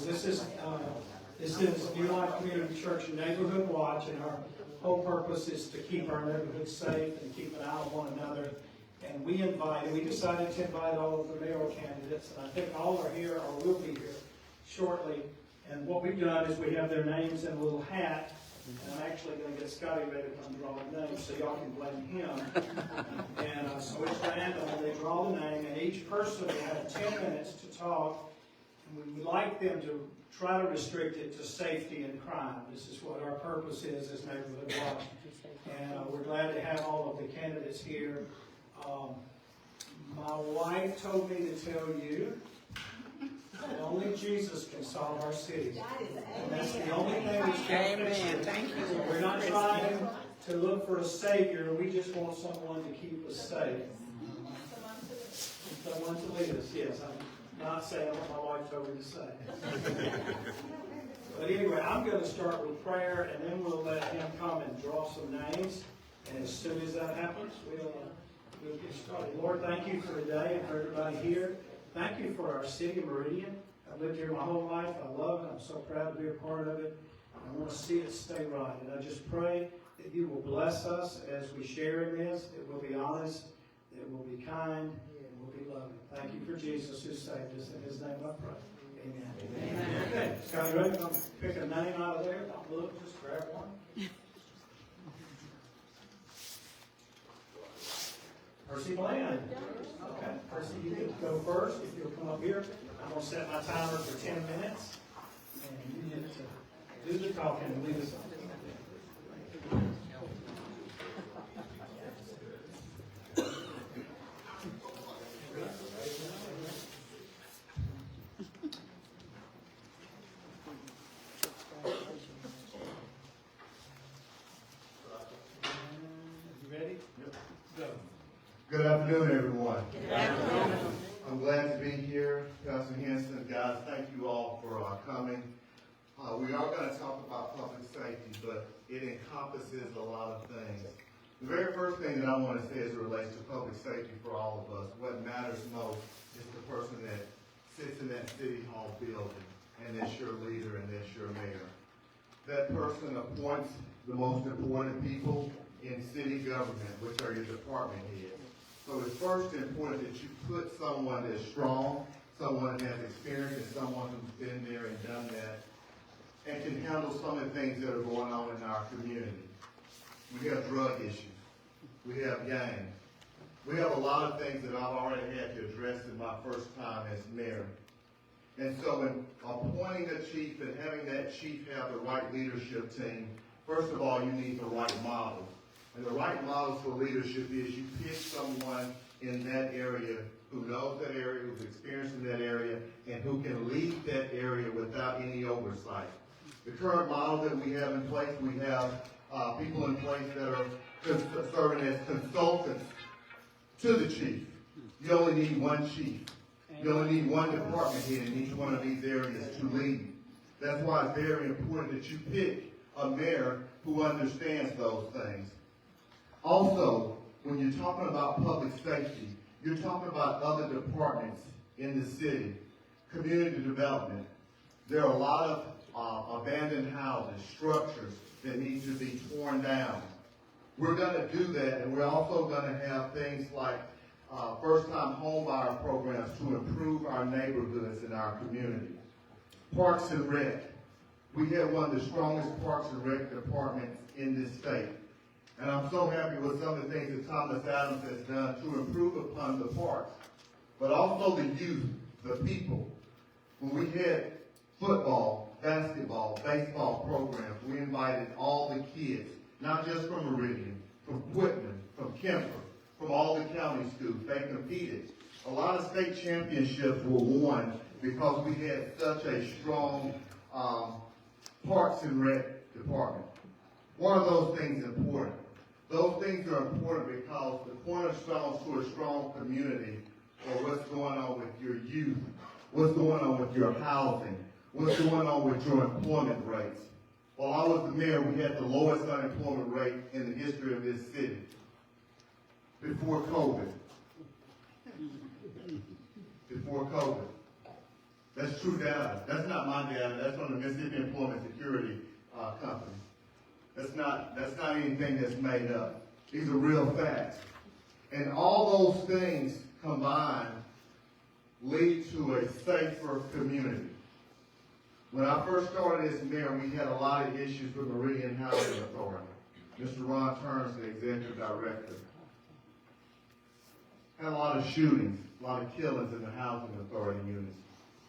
is this is New Life Community Church Neighborhood Watch, and our whole purpose is to keep our neighborhood safe and keep an eye on one another. And we decided to invite all of the mayoral candidates, and I think all are here or will be here shortly. And what we've done is we have their names in a little hat, and I'm actually going to get Scotty ready to come draw the name so y'all can blame him. And so it's random, and they draw the name, and each person will have 10 minutes to talk. And we would like them to try to restrict it to safety and crime. This is what our purpose is as Neighborhood Watch. And we're glad to have all of the candidates here. My wife told me to tell you that only Jesus can solve our city. And that's the only thing that's going to fix it. Thank you. So we're not trying to look for a savior. We just want someone to keep us safe. Someone to lead us. Yes, I'm not saying what my wife told me to say. But anyway, I'm going to start with prayer, and then we'll let him come and draw some names. And as soon as that happens, we'll get started. Lord, thank you for today and for everybody here. Thank you for our city of Meridian. I've lived here my whole life. I love it. I'm so proud to be a part of it. I want to see it stay right. And I just pray that you will bless us as we share in this. It will be honest. It will be kind. It will be loving. Thank you for Jesus who saved us. In his name I pray. Amen. Amen. Okay. Scotty, ready? Come pick a name out of there. Don't look. Just grab one. Percy Bland. Okay, Percy, you get to go first. If you'll come up here, I'm going to set my timer for 10 minutes. And you get to do the talking and lead us on. You ready? Yep. Go. Good afternoon, everyone. Good afternoon. I'm glad to be here. Pastor Henson, guys, thank you all for coming. We are going to talk about public safety, but it encompasses a lot of things. The very first thing that I want to say as it relates to public safety for all of us, what matters most is the person that sits in that city hall building, and that's your leader, and that's your mayor. That person appoints the most important people in city government, which are your department heads. So it's first important that you put someone that's strong, someone that has experience, and someone who's been there and done that, and can handle some of the things that are going on in our community. We have drug issues. We have gangs. We have a lot of things that I've already had to address in my first time as mayor. And so in appointing a chief and having that chief have the right leadership team, first of all, you need the right model. And the right model for leadership is you pick someone in that area who knows that area, who's experienced in that area, and who can lead that area without any oversight. The current model that we have in place, we have people in place that are serving as consultants to the chief. You only need one chief. You only need one department head in each one of these areas to lead. That's why it's very important that you pick a mayor who understands those things. Also, when you're talking about public safety, you're talking about other departments in the city. Community development. There are a lot of abandoned houses, structures that need to be torn down. We're going to do that, and we're also going to have things like first-time home buyer programs to improve our neighborhoods and our community. Parks and Rec. We have one of the strongest Parks and Rec departments in this state. And I'm so happy with some of the things that Thomas Adams has done to improve upon the parks, but also the youth, the people. When we had football, basketball, baseball programs, we invited all the kids, not just from Meridian, from Whitman, from Kemper, from all the county schools. They competed. A lot of state championships were won because we had such a strong Parks and Rec department. Why are those things important? Those things are important because the cornerstones to a strong community are what's going on with your youth, what's going on with your housing, what's going on with your employment rates. While I was the mayor, we had the lowest unemployment rate in the history of this city before COVID. Before COVID. That's true data. That's not my data. That's from the Mississippi Employment Security Company. That's not anything that's made up. These are real facts. And all those things combined lead to a safer community. When I first started as mayor, we had a lot of issues with Meridian Housing Authority. Mr. Ron Turns, the executive director. Had a lot of shootings, a lot of killings in the housing authority units.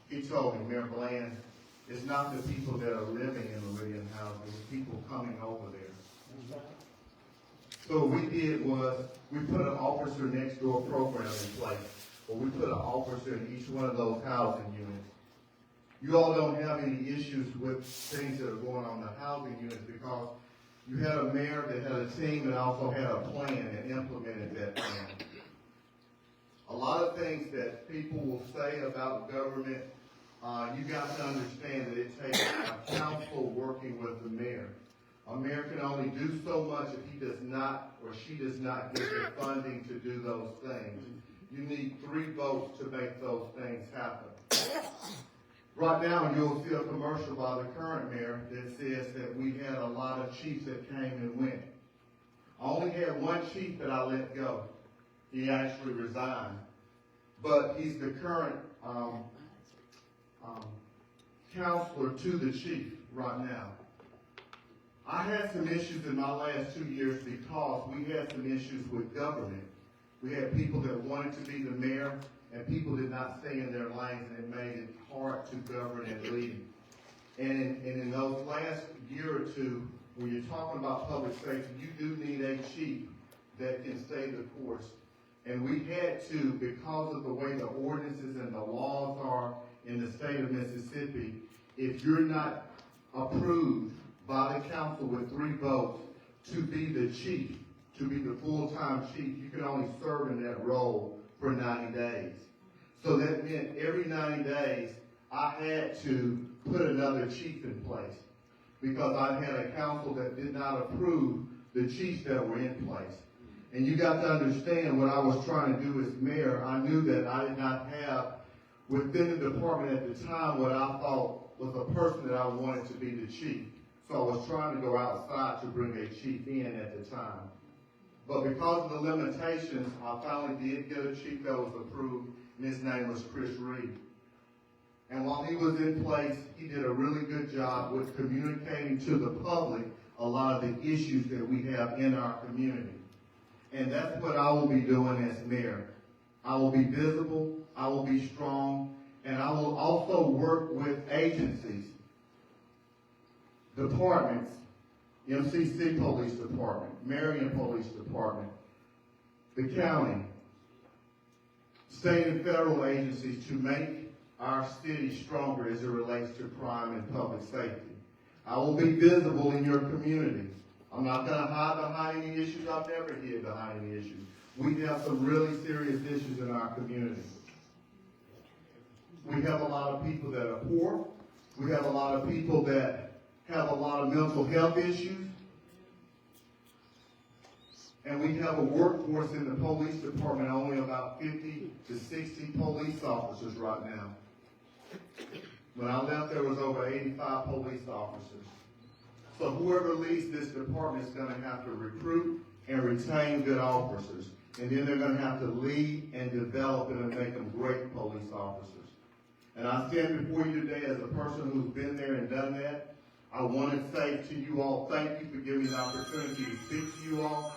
He told me, Mayor Bland, it's not the people that are living in Meridian housing, it's people coming over there. So what we did was, we put an officer next door program in place, where we put an officer in each one of those housing units. You all don't have any issues with things that are going on in the housing units because you had a mayor that had a team and also had a plan and implemented that plan. A lot of things that people will say about government, you got to understand that it takes a council working with the mayor. A mayor can only do so much if he does not or she does not get the funding to do those things. You need 3 votes to make those things happen. Right now, you'll see a commercial by the current mayor that says that we had a lot of chiefs that came and went. I only had one chief that I let go. He actually resigned. But he's the current counselor to the chief right now. I had some issues in my last 2 years because we had some issues with government. We had people that wanted to be the mayor, and people did not stay in their lanes, and it made it hard to govern and lead. And in those last year or two, when you're talking about public safety, you do need a chief that can stay the course. And we had to, because of the way the ordinances and the laws are in the state of Mississippi, if you're not approved by the council with 3 votes to be the chief, to be the full-time chief, you can only serve in that role for 90 days. So that meant every 90 days, I had to put another chief in place because I had a council that did not approve the chiefs that were in place. And you got to understand what I was trying to do as mayor. I knew that I did not have within the department at the time what I thought was a person that I wanted to be the chief. So I was trying to go outside to bring a chief in at the time. But because of the limitations, I finally did get a chief that was approved, and his name was Chris Reed. And while he was in place, he did a really good job with communicating to the public a lot of the issues that we have in our community. And that's what I will be doing as mayor. I will be visible, I will be strong, and I will also work with agencies, departments, MCC Police Department, Meridian Police Department, the county, state and federal agencies to make our city stronger as it relates to crime and public safety. I will be visible in your community. I'm not going to hide behind any issues. I've never hid behind any issues. We have some really serious issues in our community. We have a lot of people that are poor. We have a lot of people that have a lot of mental health issues. And we have a workforce in the police department, only about 50 to 60 police officers right now. When I left, there was over 85 police officers. So whoever leads this department is going to have to recruit and retain good officers. And then they're going to have to lead and develop them and make them great police officers. And I stand before you today as a person who's been there and done that. I want to say to you all, thank you for giving me the opportunity to speak to you all.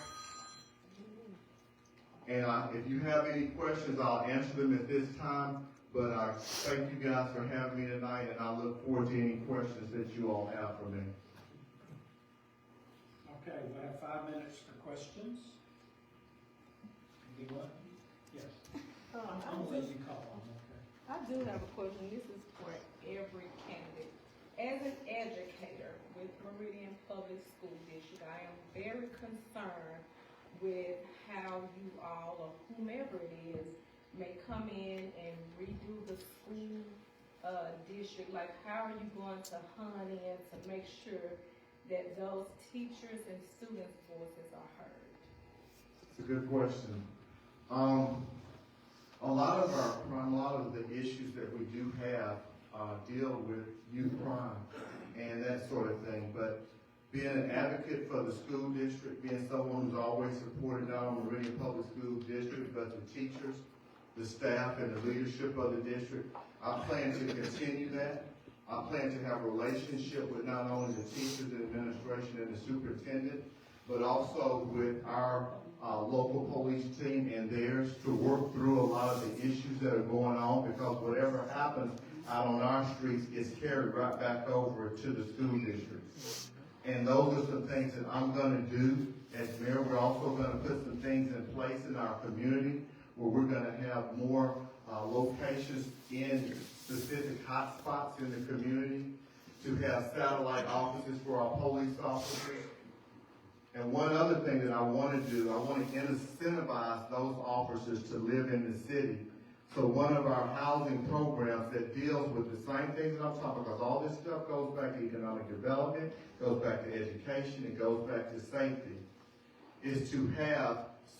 And if you have any questions, I'll answer them at this time. But I thank you guys for having me tonight, and I look forward to any questions that you all have for me. Okay, we have 5 minutes for questions. Anyone? Yes. I'll let you call on. Okay. I do have a question. This is for every candidate. As an educator with Meridian Public School District, I am very concerned with how you all, or whomever it is, may come in and redo the school district. Like, how are you going to hone in to make sure that those teachers and students' voices are heard? It's a good question. A lot of the issues that we do have deal with youth crime and that sort of thing. But being an advocate for the school district, being someone who's always supported not only Meridian Public School District, but the teachers, the staff, and the leadership of the district, I plan to continue that. I plan to have a relationship with not only the teachers, the administration, and the superintendent, but also with our local police team and theirs to work through a lot of the issues that are going on, because whatever happens out on our streets is carried right back over to the school district. And those are some things that I'm going to do as mayor. We're also going to put some things in place in our community where we're going to have more locations in specific hotspots in the community, to have satellite offices for our police officers. And one other thing that I want to do, I want to incentivize those officers to live in the city. So one of our housing programs that deals with the same things that I'm talking about, because all this stuff goes back to economic development, goes back to education, it goes back to safety, is to have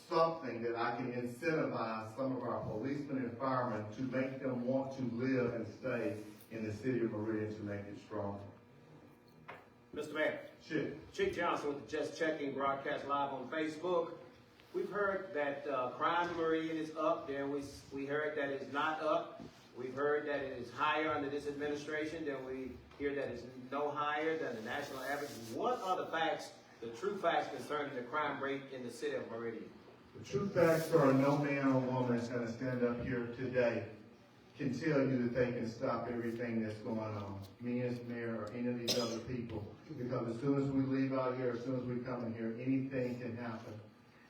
something that I can incentivize some of our policemen and firemen to make them want to live and stay in the city of Meridian to make it stronger. Mr. Mayor. Chief Johnson with the Just Checking broadcast live on Facebook. We've heard that crime in Meridian is up. Then we heard that it's not up. We've heard that it is higher under this administration. Then we hear that it's no higher than the national average. What are the facts, the true facts concerning the crime rate in the city of Meridian? The true facts are no man or woman that's going to stand up here today can tell you that they can stop everything that's going on. Me as mayor or any of these other people. Because as soon as we leave out here, as soon as we come in here, anything can happen.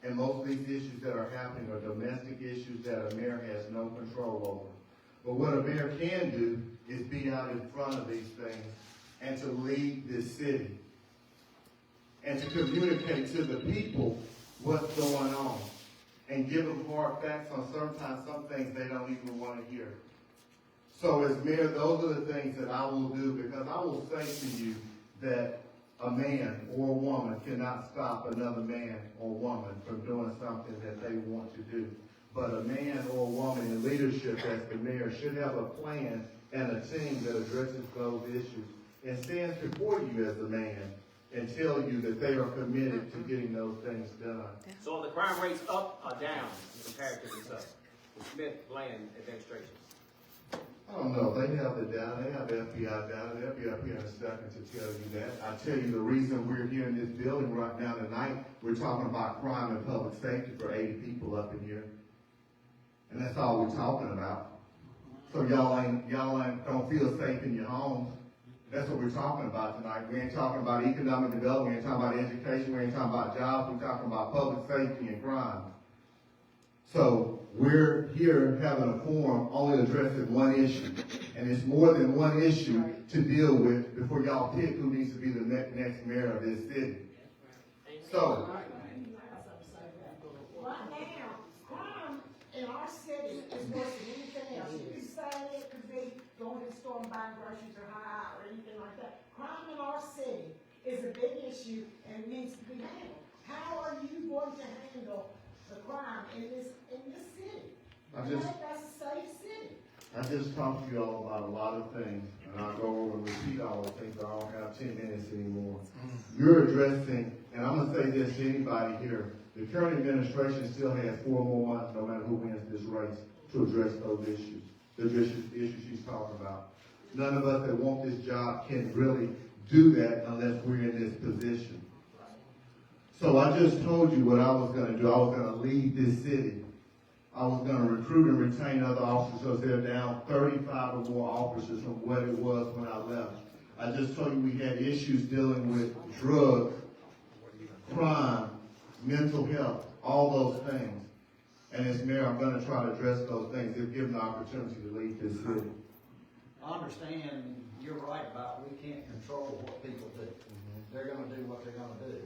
And most of these issues that are happening are domestic issues that a mayor has no control over. But what a mayor can do is be out in front of these things and to lead this city. And to communicate to the people what's going on. And give them hard facts on sometimes some things they don't even want to hear. So as mayor, those are the things that I will do, because I will say to you that a man or a woman cannot stop another man or woman from doing something that they want to do. But a man or a woman in leadership as the mayor should have a plan and a team that addresses those issues and stands before you as a man and tell you that they are committed to getting those things done. So are the crime rates up or down compared to the Smith-Bland administration? I don't know. They have the data. They have FBI data. They'll be up here in a second to tell you that. I tell you the reason we're here in this building right now tonight, we're talking about crime and public safety for 80 people up in here. And that's all we're talking about. So y'all don't feel safe in your homes. That's what we're talking about tonight. We ain't talking about economic development. We ain't talking about education. We ain't talking about jobs. We're talking about public safety and crime. So we're here having a forum only addressing one issue. And it's more than one issue to deal with before y'all pick who needs to be the next mayor of this city. So, right now, crime in our city is worse than anything else. You can say it because they going to the store and buying groceries or high or anything like that. Crime in our city is a big issue and it needs to be handled. How are you going to handle the crime in this city? That's a safe city. I just talked to you all about a lot of things, and I'll go over and repeat all the things. I don't have 10 minutes anymore. You're addressing, and I'm going to say this to anybody here, the current administration still has 4 more months, no matter who wins this race, to address those issues, the issues she's talking about. None of us that want this job can really do that unless we're in this position. So I just told you what I was going to do. I was going to lead this city. I was going to recruit and retain other officers because they're down 35 or more officers from what it was when I left. I just told you we had issues dealing with drugs, crime, mental health, all those things. And as mayor, I'm going to try to address those things if given the opportunity to lead this city. I understand you're right about we can't control what people do. They're going to do what they're going to do.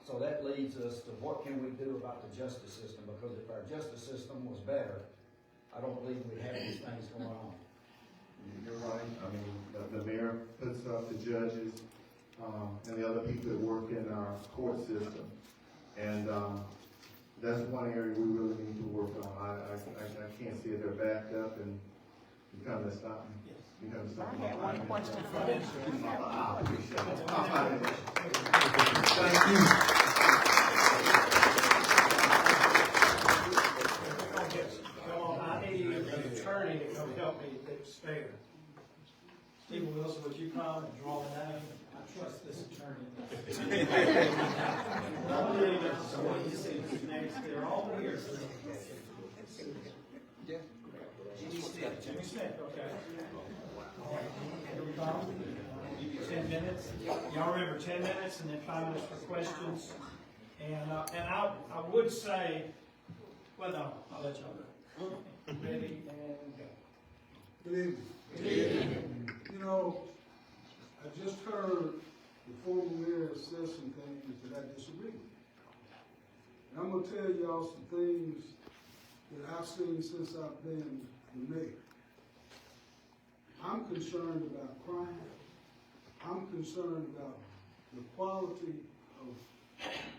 So that leads us to what can we do about the justice system? Because if our justice system was better, I don't believe we'd have these things going on. You're right. I mean, the mayor puts up the judges and the other people that work in our court system. And that's one area we really need to work on. I can't see it. They're backed up and you kind of stop me. Yes. You have something? I had one question for I appreciate it. Thank you. Come on, I need an attorney to come help me expand. Stephen Wilson, would you come and draw a name? I trust this attorney. They're all here. Jimmy Smith, okay. All right, here we go. Give you 10 minutes. Y'all remember 10 minutes and then 5 minutes for questions. And I would say, well, no, I'll let y'all go. Ready and go. Good evening. Good evening. You know, I just heard the former mayor say some things that I disagree with. And I'm gonna tell y'all some things that I've seen since I've been the mayor. I'm concerned about crime. I'm concerned about the quality of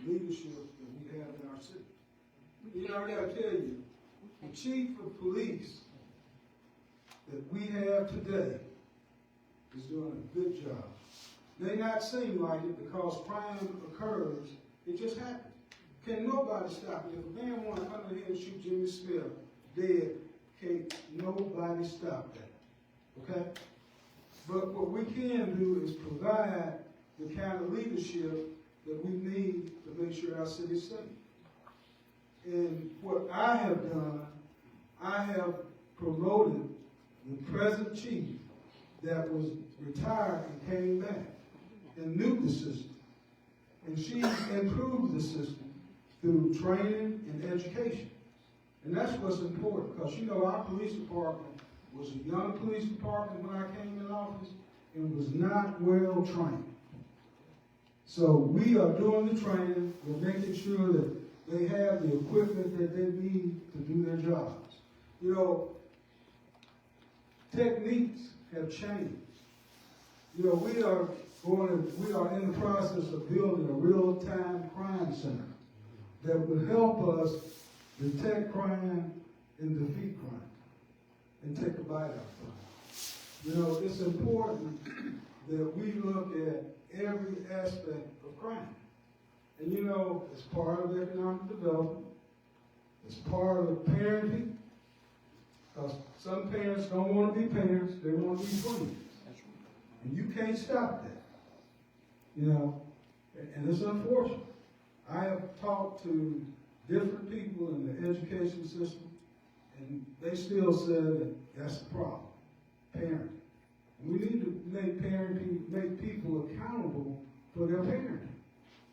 leadership that we have in our city. You know, I gotta tell you, the chief of police that we have today is doing a good job. May not seem like it because crime occurs, it just happens. Can nobody stop it? If a man want to come in here and shoot Jimmy Smith dead, can't nobody stop that, okay? But what we can do is provide the kind of leadership that we need to make sure our city is safe. And what I have done, I have promoted the present chief that was retired and came back and knew the system. And she improved the system through training and education. And that's what's important, because you know our police department was a young police department when I came in office and was not well trained. So we are doing the training, we're making sure that they have the equipment that they need to do their jobs. You know, techniques have changed. You know, we are in the process of building a real-time crime center that will help us detect crime and defeat crime and take a bite out of crime. You know, it's important that we look at every aspect of crime. And you know, it's part of economic development. It's part of parenting. Because some parents don't want to be parents, they want to be friends. And you can't stop that. You know, and it's unfortunate. I have talked to different people in the education system, and they still say that that's the problem, parenting. And we need to make people accountable for their parenting.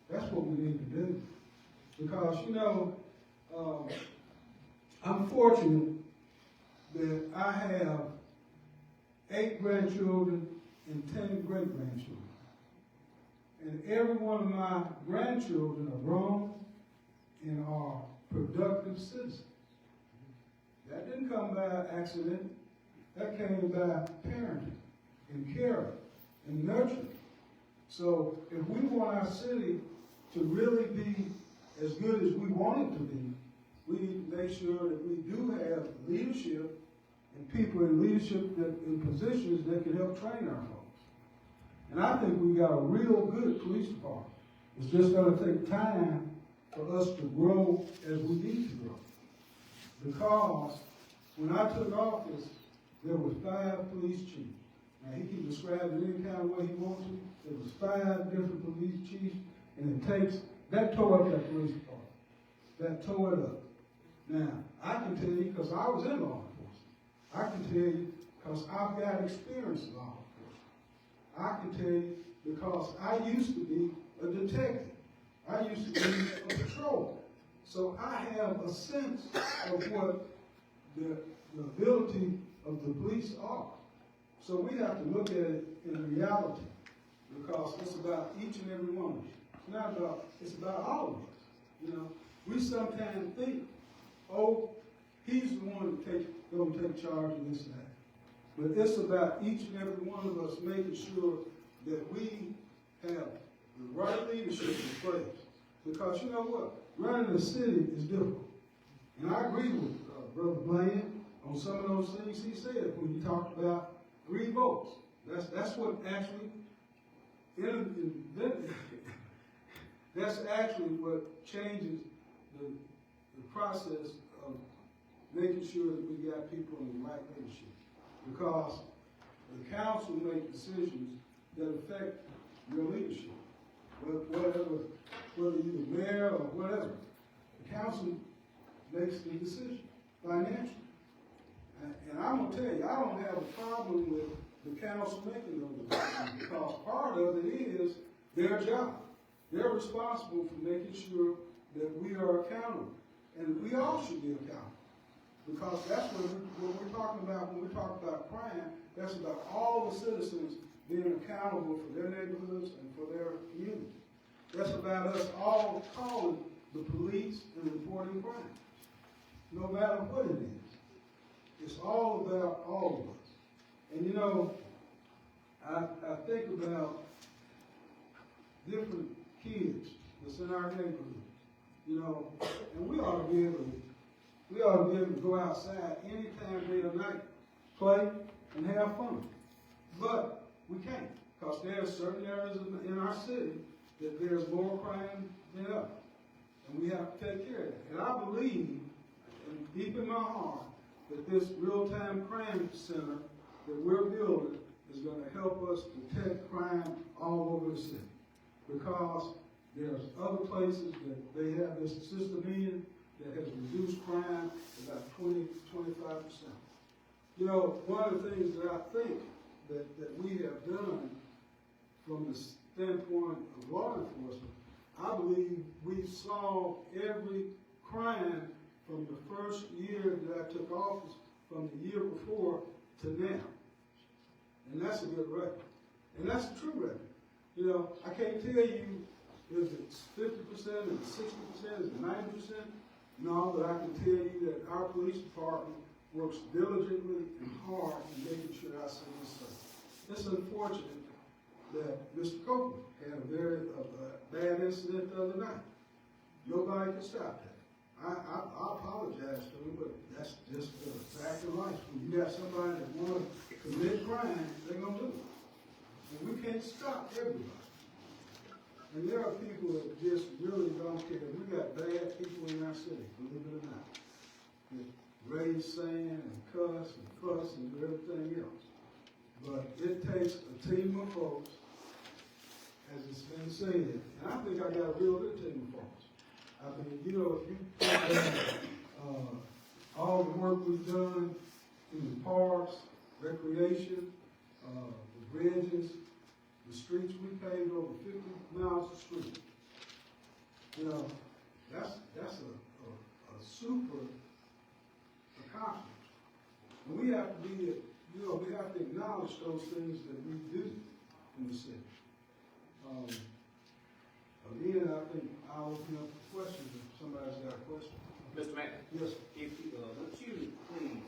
That's what we need to do. Because, you know, I'm fortunate that I have 8 grandchildren and 10 great-grandchildren. And every one of my grandchildren are grown and are productive citizens. That didn't come by accident. That came by parenting and caring and nurturing. So if we want our city to really be as good as we want it to be, we need to make sure that we do have leadership and people in leadership in positions that can help train our folks. And I think we got a real good police department. It's just going to take time for us to grow as we need to grow. Because when I took office, there were 5 police chiefs. Now, he can describe it any kind of way he wants to. There was 5 different police chiefs, and that tore up that police department. That tore it up. Now, I can tell you, because I was in law enforcement. I can tell you, because I've got experience in law enforcement. I can tell you, because I used to be a detective. I used to be a patrolman. So I have a sense of what the ability of the police are. So we have to look at it in reality, because it's about each and every one of you. It's about all of us. You know, we sometimes think, oh, he's the one going to take charge of this and that. But it's about each and every one of us making sure that we have the right leadership in place. Because you know what? Running a city is difficult. And I agree with Brother Bland on some of those things he said when he talked about 3 votes. That's what actually, that's actually what changes the process of making sure that we got people in the right leadership. Because the council make decisions that affect your leadership. Whether you're the mayor or whatever, the council makes the decision financially. And I'm gonna tell you, I don't have a problem with the council making those decisions because part of it is their job. They're responsible for making sure that we are accountable. And we all should be accountable. Because that's what we're talking about when we talk about crime. That's about all the citizens being accountable for their neighborhoods and for their community. That's about us all calling the police and reporting crime, no matter what it is. It's all about all of us. And you know, I think about different kids that's in our neighborhood, you know, and we ought to be able to go outside any time, day or night, play and have fun. But we can't, because there are certain areas in our city that there's more crime than others. And we have to take care of that. And I believe, and deep in my heart, that this real-time crime center that we're building is going to help us detect crime all over the city. Because there's other places that they have this system in that has reduced crime about 20-25%. You know, one of the things that I think that we have done from the standpoint of law enforcement, I believe we solved every crime from the first year that I took office, from the year before to now. And that's a good record. And that's a true record. You know, I can't tell you if it's 50%, is it 60%, is it 90%? No, but I can tell you that our police department works diligently and hard in making sure our city is safe. It's unfortunate that Mr. Copeland had a very bad incident the other night. Nobody could stop that. I apologize to him, but that's just the fact of life. When you got somebody that want to commit crime, they're going to do it. And we can't stop everybody. And there are people that just really don't care. We got bad people in our city, believe it or not, that raise sand and cuss and do everything else. But it takes a team of folks, as it's been said, and I think I got a real good team of folks. I mean, you know, if you think about all the work we've done in the parks, recreation, the bridges, the streets, we paved over 50 miles of street. You know, that's a super accomplishment. And we have to be, you know, we have to acknowledge those things that we do in the city. Again, I think I'll open up for questions if somebody's got a question. Mr. Mayor? Yes, sir. If you, would you please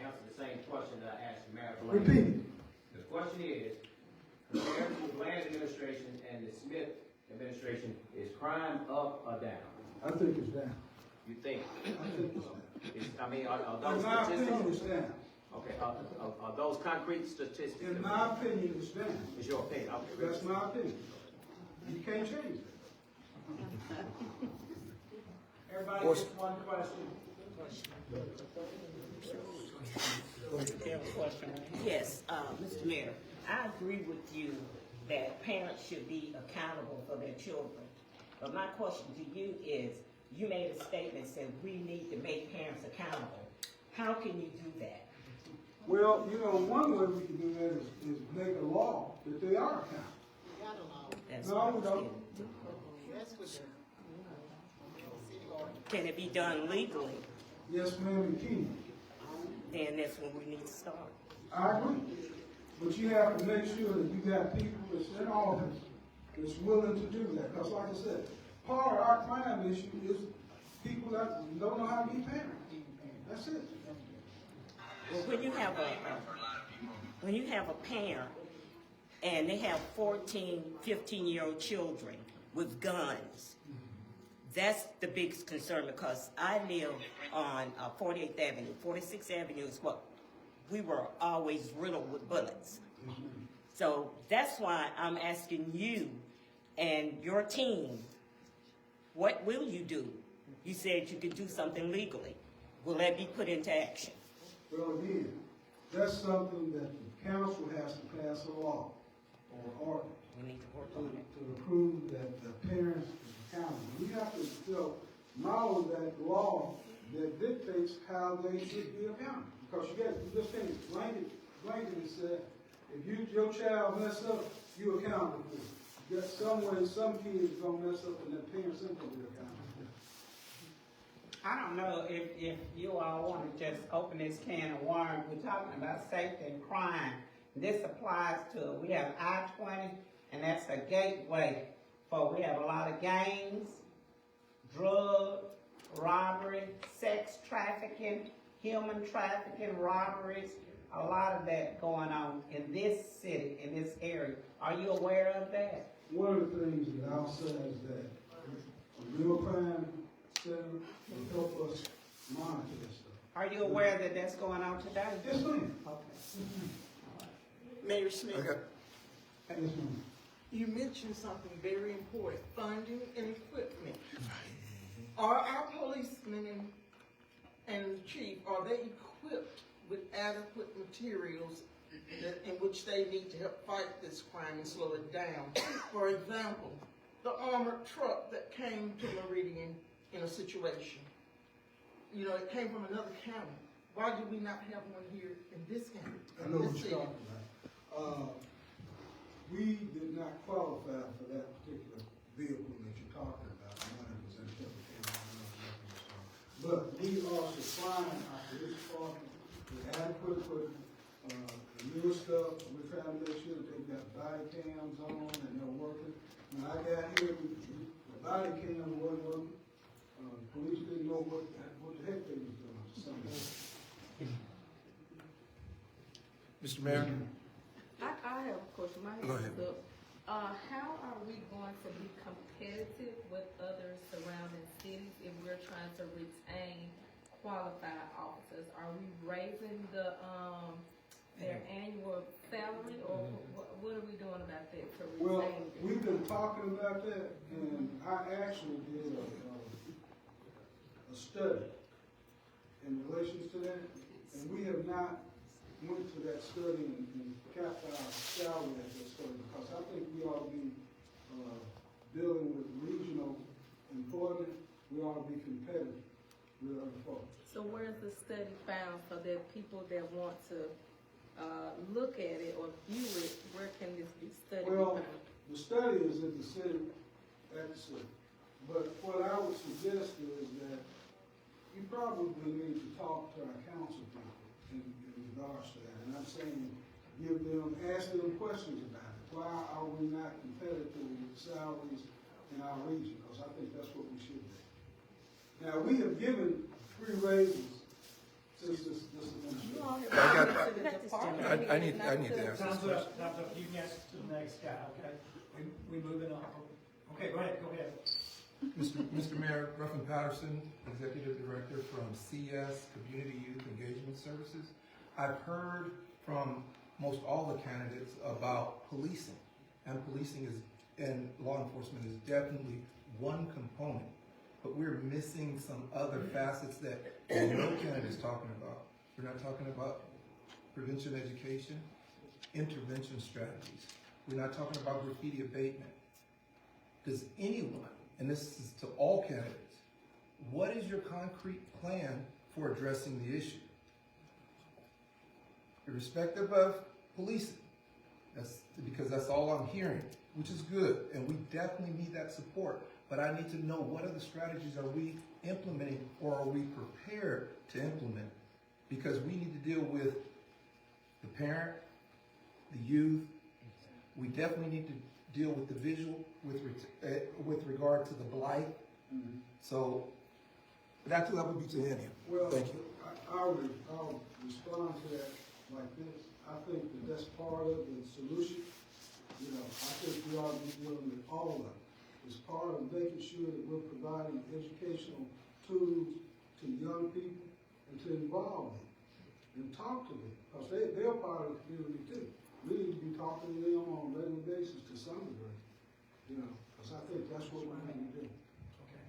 answer the same question that I asked Mayoral? Repeat. The question is, compared to the Bland administration and the Smith administration, is crime up or down? I think it's down. You think? I think it's down. Are those In my statistics? opinion, it's down. Okay, are those concrete statistics? In my opinion, it's down. Is your opinion? Okay. That's my opinion. You can't change that. Everybody gets one question. Yes, Mr. Mayor, I agree with you that parents should be accountable for their children. But my question to you is, you made a statement saying we need to make parents accountable. How can you do that? Well, you know, one way we can do that is make a law that they are accountable. That's No, what we I'm don't. saying. Can it be done legally? Yes, ma'am, you can. Then that's when we need to start. I agree. But you have to make sure that you got people that's in office that's willing to do that. Because like I said, part of our crime issue is people that don't know how to be parents. That's it. Well, when you have a parent and they have 14, 15-year-old children with guns, that's the biggest concern because I live on 48th Avenue. 46th Avenue is what? we were always riddled with bullets. So that's why I'm asking you and your team, what will you do? You said you could do something legally. Will that be put into action? Well, again, that's something that the council has to pass a law or order We need to work on it. to prove that the parents is accountable. We have to model that law that dictates how they should be accountable. Because you just can't blanket say, if your child mess up, you're accountable for it. You got some way, some kids gonna mess up and their parents ain't gonna be accountable. I don't know if you all want to just open this can of worms. We're talking about safety and crime. This applies to, we have I-20, and that's a gateway for, we have a lot of gangs, drug, robbery, sex trafficking, human trafficking, robberies, a lot of that going on in this city, in this area. Are you aware of that? One of the things that I'll say is that the real crime center will help us monitor this stuff. Are you aware that that's going on today? Yes, ma'am. Okay. Mayor Smith, Yes, ma'am. you mentioned something very important, funding and equipment. Are our policemen and the chief, are they equipped with adequate materials in which they need to help fight this crime and slow it down? For example, the armored truck that came to Meridian in a situation. You know, it came from another county. Why do we not have one here in this county? I know in what this you're city? talking about. We did not qualify for that particular vehicle that you're talking about. Money was in the but we are supplying our police department with adequate equipment. The new stuff, we're trying to make sure that they've got body cams on and they're working. When I got here, the body cam wasn't working. The police didn't know what the heck they was doing. Mr. Mayor? I have a question. My Go hand ahead. is up. How are we going to be competitive with other surrounding cities if we're trying to retain qualified officers? Are we raising their annual salary, or what are we doing about that to Well, retain them? we've been talking about that, and I actually did a study in relation to that, and we have not went to that study and capped our salary at that study, because I think we ought to be dealing with regional employment. We ought to be competitive with other folks. So where's the study found so that people that want to look at it or view it, where can this be studied? Well, the study is at the city, but what I would suggest is that you probably need to talk to our council people in regards to that. And I'm saying, ask them questions about it. Why are we not competitive with salaries in our region? Because I think that's what we should do. Now, we have given 3 raises since this You administration. all have I got- gone to the department. I need to answer this Time's question. up, time's up. You can answer to the next guy, okay? We moving on. Okay, go ahead. Mr. Mayor, Ruffin Patterson, Executive Director from CS, Community Youth Engagement Services. I've heard from most all the candidates about policing, and and law enforcement is definitely one component, but we're missing some other facets that no candidate is talking about. We're not talking about prevention education, intervention strategies. We're not talking about graffiti abatement. Does anyone, and this is to all candidates, what is your concrete plan for addressing the issue? Irrespective of policing, because that's all I'm hearing, which is good, and we definitely need that support. But I need to know, what other strategies are we implementing, or are we prepared to implement? Because we need to deal with the parent, the youth. We definitely need to deal with the visual with regard to the blight. Mm-hmm. So that's what I would be to any. Well, Thank you. I'll respond to that like this. I think that that's part of the solution. You know, I think we ought to be dealing with all of it. It's part of making sure that we're providing educational tools to young people and to involve them. and talk to them, because they're part of the community too. We need to be talking to them on a regular basis to some degree, you know, because I think that's what we need to do. Okay,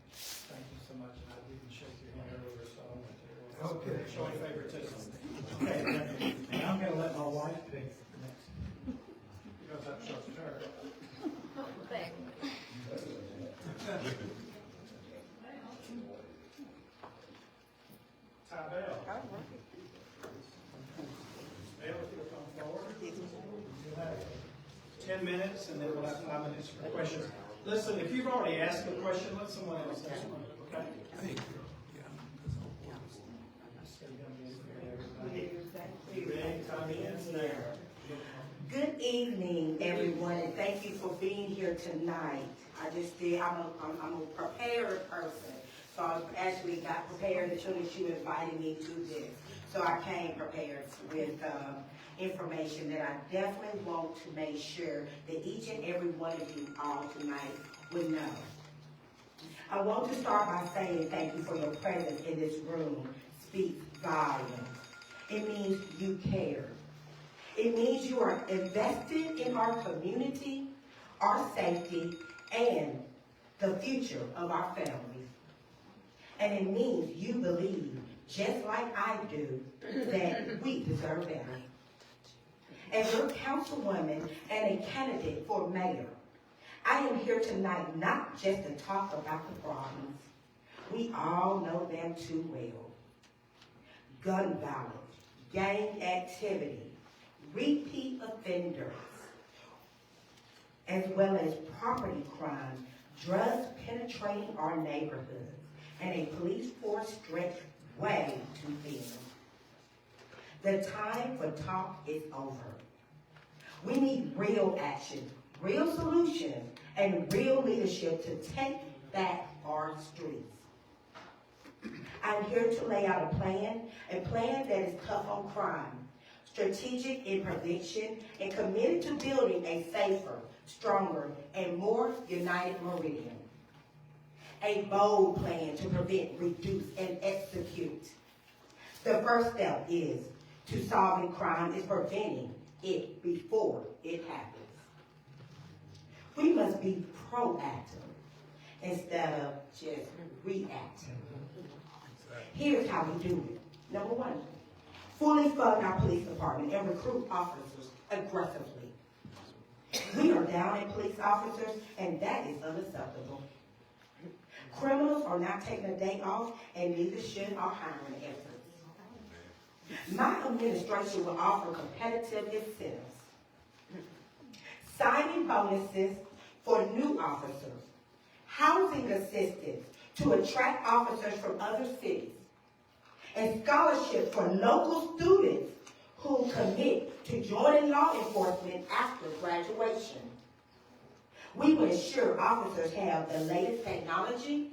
thank you so much, and I didn't shake your hand earlier, so I want to show favoritism. Okay, and I'm gonna let my wife pick next, because that shows her. Ty Bell. Bell, if you'll come forward. You'll have 10 minutes, and then we'll have 5 minutes for questions. Listen, if you've already asked a question, let someone else ask one, okay? Thank you. Good evening, everyone, and thank you for being here tonight. I'm a prepared person, so I actually got prepared as soon as you invited me to this. So I came prepared with information that I definitely want to make sure that each and every one of you all tonight would know. I want to start by saying thank you for your presence in this room. Speaks volumes. It means you care. It means you are invested in our community, our safety, and the future of our families. And it means you believe, just like I do, that we deserve better. As your councilwoman and a candidate for mayor, I am here tonight not just to talk about the problems. We all know them too well. Gun violence, gang activity, repeat offenders, as well as property crime, drugs penetrating our neighborhoods, and a police force stretched way too thin. The time for talk is over. We need real action, real solutions, and real leadership to take back our streets. I'm here to lay out a plan that is tough on crime, strategic in prevention, and committed to building a safer, stronger, and more united Meridian. A bold plan to prevent, reduce, and execute. The first step is to solving crime is preventing it before it happens. We must be proactive instead of just reactive. Here's how we do it. Number one, fully fund our police department and recruit officers aggressively. We are down in police officers, and that is unacceptable. Criminals are not taking a day off, and neither should our hiring efforts. My administration will offer competitive incentives, signing bonuses for new officers, housing assistance to attract officers from other cities, and scholarships for local students who commit to joining law enforcement after graduation. We will ensure officers have the latest technology,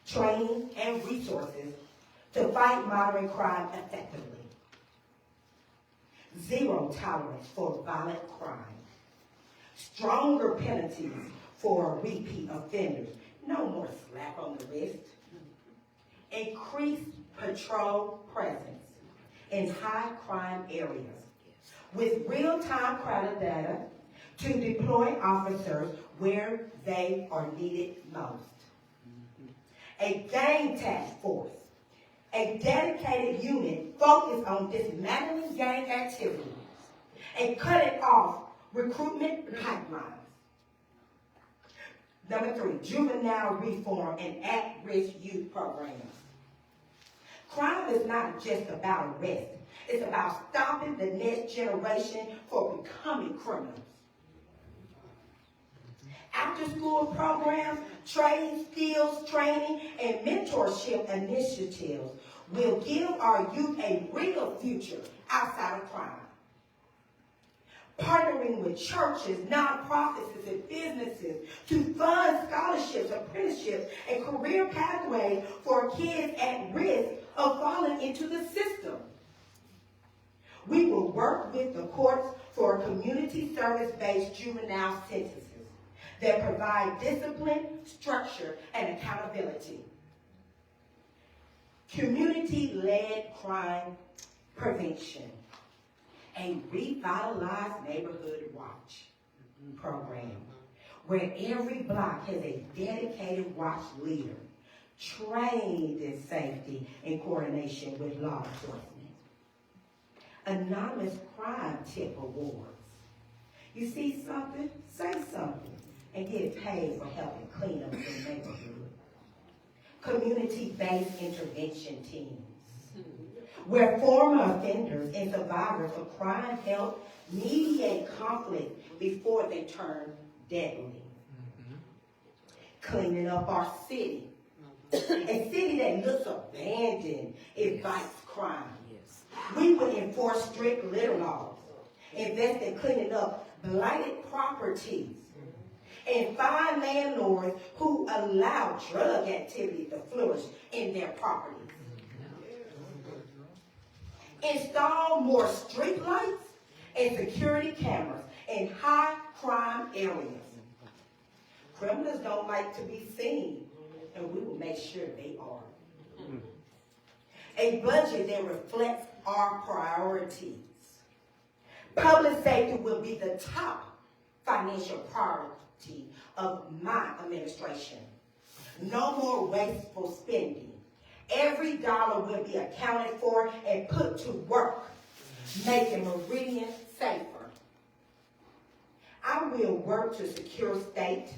training, and resources to fight modern crime effectively. Zero tolerance for violent crime. Stronger penalties for repeat offenders. No more slap on the wrist. Increased patrol presence in high crime areas with real-time crowd data to deploy officers where they are needed most. A gang task force, a dedicated unit focused on dismantling gang activities and cutting off recruitment pipelines. Number three, juvenile reform and at-risk youth programs. Crime is not just about arrest. It's about stopping the next generation from becoming criminals. After-school programs, trade skills training, and mentorship initiatives will give our youth a real future outside of crime. Partnering with churches, nonprofits, and businesses to fund scholarships, apprenticeships, and career pathways for kids at risk of falling into the system. We will work with the courts for community service-based juvenile sentences that provide discipline, structure, and accountability. Community-led crime prevention, a revitalized neighborhood watch program, where every block has a dedicated watch leader, trained in safety and coordination with law enforcement. Anonymous crime tip awards. You see something, say something, and get paid for helping clean up the neighborhood. Community-based intervention teams, where former offenders and survivors of crime help mediate conflict before they turn deadly. Cleaning up our city. A city that looks abandoned invites crime. We would enforce strict litter laws, invest in cleaning up blighted properties, and find landlords who allow drug activity to flourish in their properties. Install more street lights and security cameras in high crime areas. Criminals don't like to be seen, and we will make sure they are. A budget that reflects our priorities. Public safety will be the top financial priority of my administration. No more wasteful spending. Every dollar will be accounted for and put to work, making Meridian safer. I will work to secure state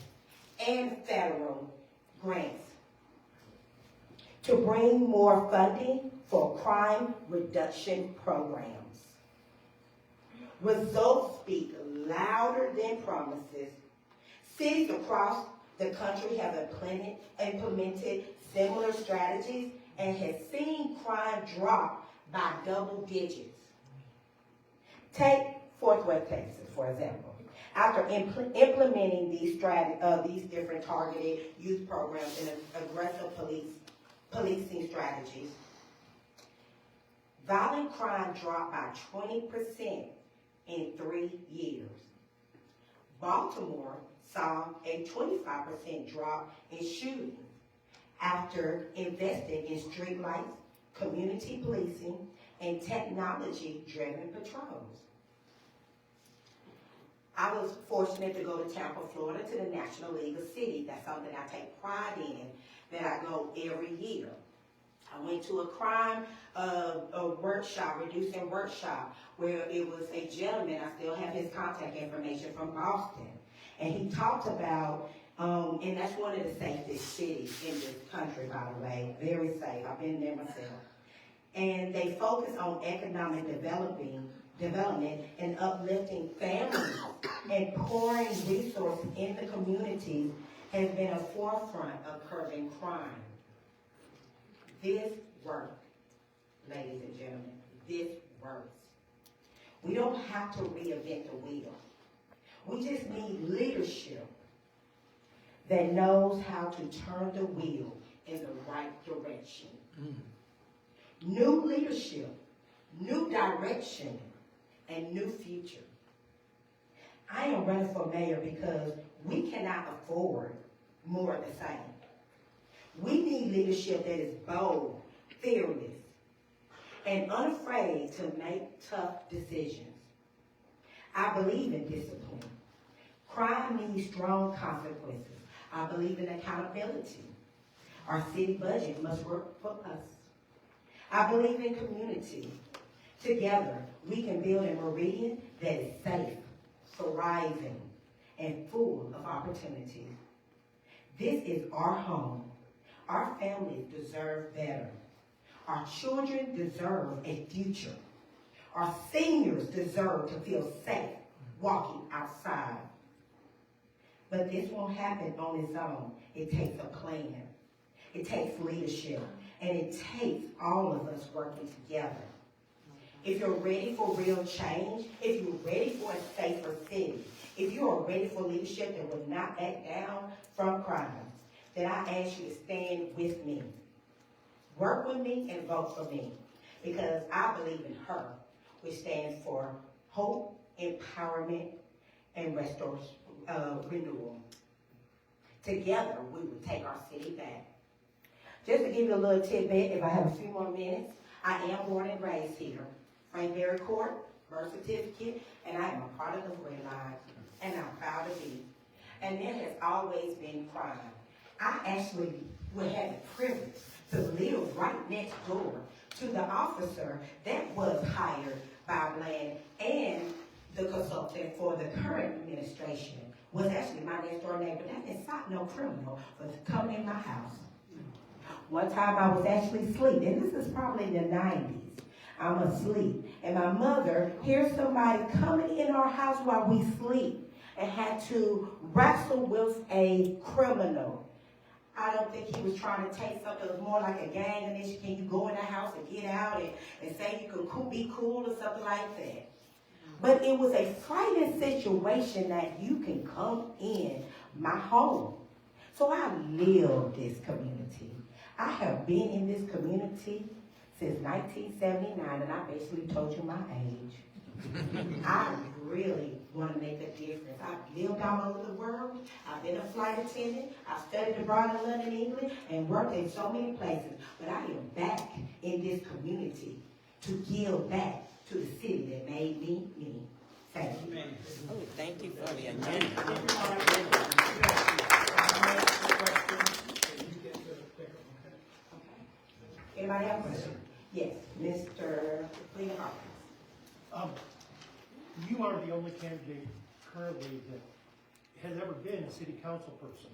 and federal grants to bring more funding for crime reduction programs. Results speak louder than promises. Cities across the country have implemented similar strategies and has seen crime drop by double digits. Take Fort Worth, Texas, for example. After implementing these different targeted youth programs and aggressive policing strategies, violent crime dropped by 20% in 3 years. Baltimore saw a 25% drop in shootings after investing in street lights, community policing, and technology-driven patrols. I was fortunate to go to Tampa, Florida, to the National League of Cities. That's something I take pride in, that I go every year. I went to a crime workshop, reducing workshop, where it was a gentleman, I still have his contact information, from Boston. And he talked about, and that's one of the safest cities in this country, by the way, very safe. I've been there myself. And they focus on economic development and uplifting families and pouring resources in the communities has been a forefront of curbing crime. This works, ladies and gentlemen. This works. We don't have to reinvent the wheel. We just need leadership that knows how to turn the wheel in the right direction. New leadership, new direction, and new future. I am running for mayor because we cannot afford more of the same. We need leadership that is bold, fearless, and unafraid to make tough decisions. I believe in discipline. Crime needs strong consequences. I believe in accountability. Our city budget must work for us. I believe in community. Together, we can build a Meridian that is safe, thriving, and full of opportunities. This is our home. Our families deserve better. Our children deserve a future. Our seniors deserve to feel safe walking outside. But this won't happen on its own. It takes a plan. It takes leadership. And it takes all of us working together. If you're ready for real change, if you're ready for a safer city, if you are ready for leadership that will not back down from crime, then I ask you to stand with me. Work with me and vote for me. Because I believe in her, which stands for hope, empowerment, and renewal. Together, we will take our city back. Just to give you a little tidbit, if I have a few more minutes, I am born and raised here. Cranberry Court, birth certificate, and I am a part of the Red Line, and I'm proud to be. And there has always been crime. I actually would have the privilege to live right next door to the officer that was hired by Bland, and the consultant for the current administration was actually my next door neighbor. That is not no criminal for coming in my house. One time I was actually asleep, and this is probably in the 90s. I'm asleep, and my mother hears somebody coming in our house while we sleep and had to wrestle with a criminal. I don't think he was trying to take something. It was more like a gang initiative. Can you go in the house and get out and say you can be cool or something like that? But it was a frightening situation that you can come in my home. So I live this community. I have been in this community since 1979, and I basically told you my age. I really want to make a difference. I've lived all over the world. I've been a flight attendant. I've studied abroad in London, England, and worked in so many places. But I am back in this community to give back to the city that made me me. Thank you. Oh, thank you for the agenda. Anybody have a question? Yes, Mr. Clean Hawkins. You are the only candidate currently that has ever been a city council person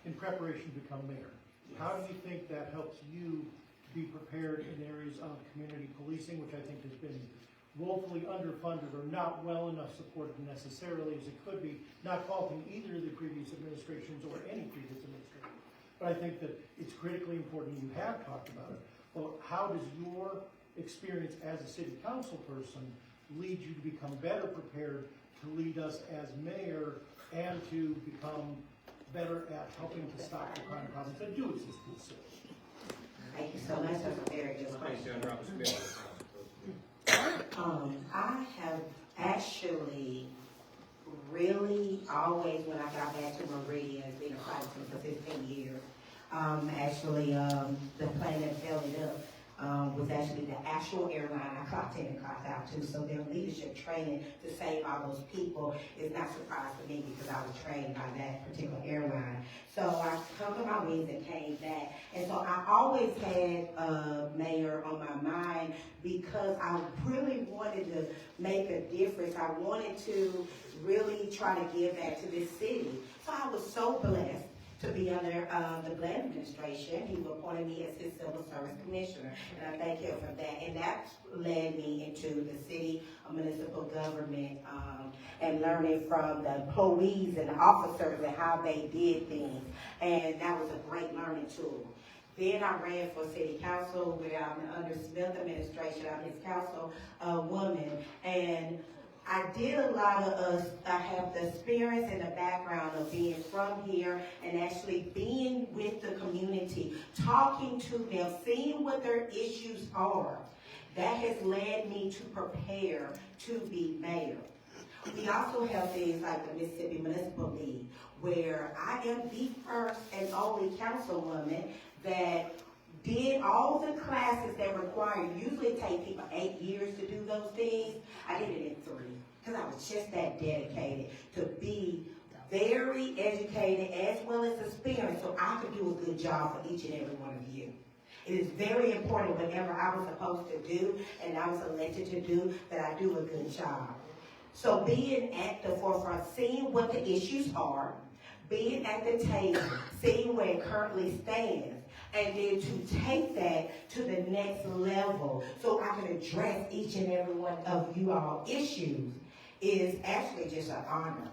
in preparation to become mayor. Yes. How do you think that helps you be prepared in areas of community policing, which I think has been woefully underfunded or not well enough supported necessarily as it could be, not faulting either of the previous administrations or any previous administration. But I think that it's critically important, you have talked about it. Well, how does your experience as a city council person lead you to become better prepared to lead us as mayor and to become better at helping to stop the crime problems that do exist in the city? Thank you so much. That's a very good question. I have actually really always, when I got back to Meridian, it's been a fight for 15 years. The plane that fell it up was actually the actual airline. I clocked in and clocked out too. So their leadership training to save all those people is not surprised to me because I was trained by that particular airline. So I come to my wings and came back. And so I always had mayor on my mind because I really wanted to make a difference. I wanted to really try to give back to this city. So I was so blessed to be under the Bland administration. He appointed me as his civil service commissioner, and I thank him for that. And that led me into the city municipal government and learning from the employees and the officers and how they did things. And that was a great learning tool. Then I ran for city council where I'm under Smith administration. I'm his council woman. And I did a lot of I have the experience and the background of being from here and actually being with the community, talking to them, seeing what their issues are. That has led me to prepare to be mayor. We also have things like the Mississippi Municipal League, where I am the first and only councilwoman that did all the classes that require, usually take people 8 years to do those things. I did it in 3, because I was just that dedicated to be very educated as well as experienced so I could do a good job for each and every one of you. It is very important whatever I was supposed to do and I was elected to do, that I do a good job. So being at the forefront, seeing what the issues are, being at the table, seeing where it currently stands, and then to take that to the next level so I can address each and every one of you all issues is actually just an honor.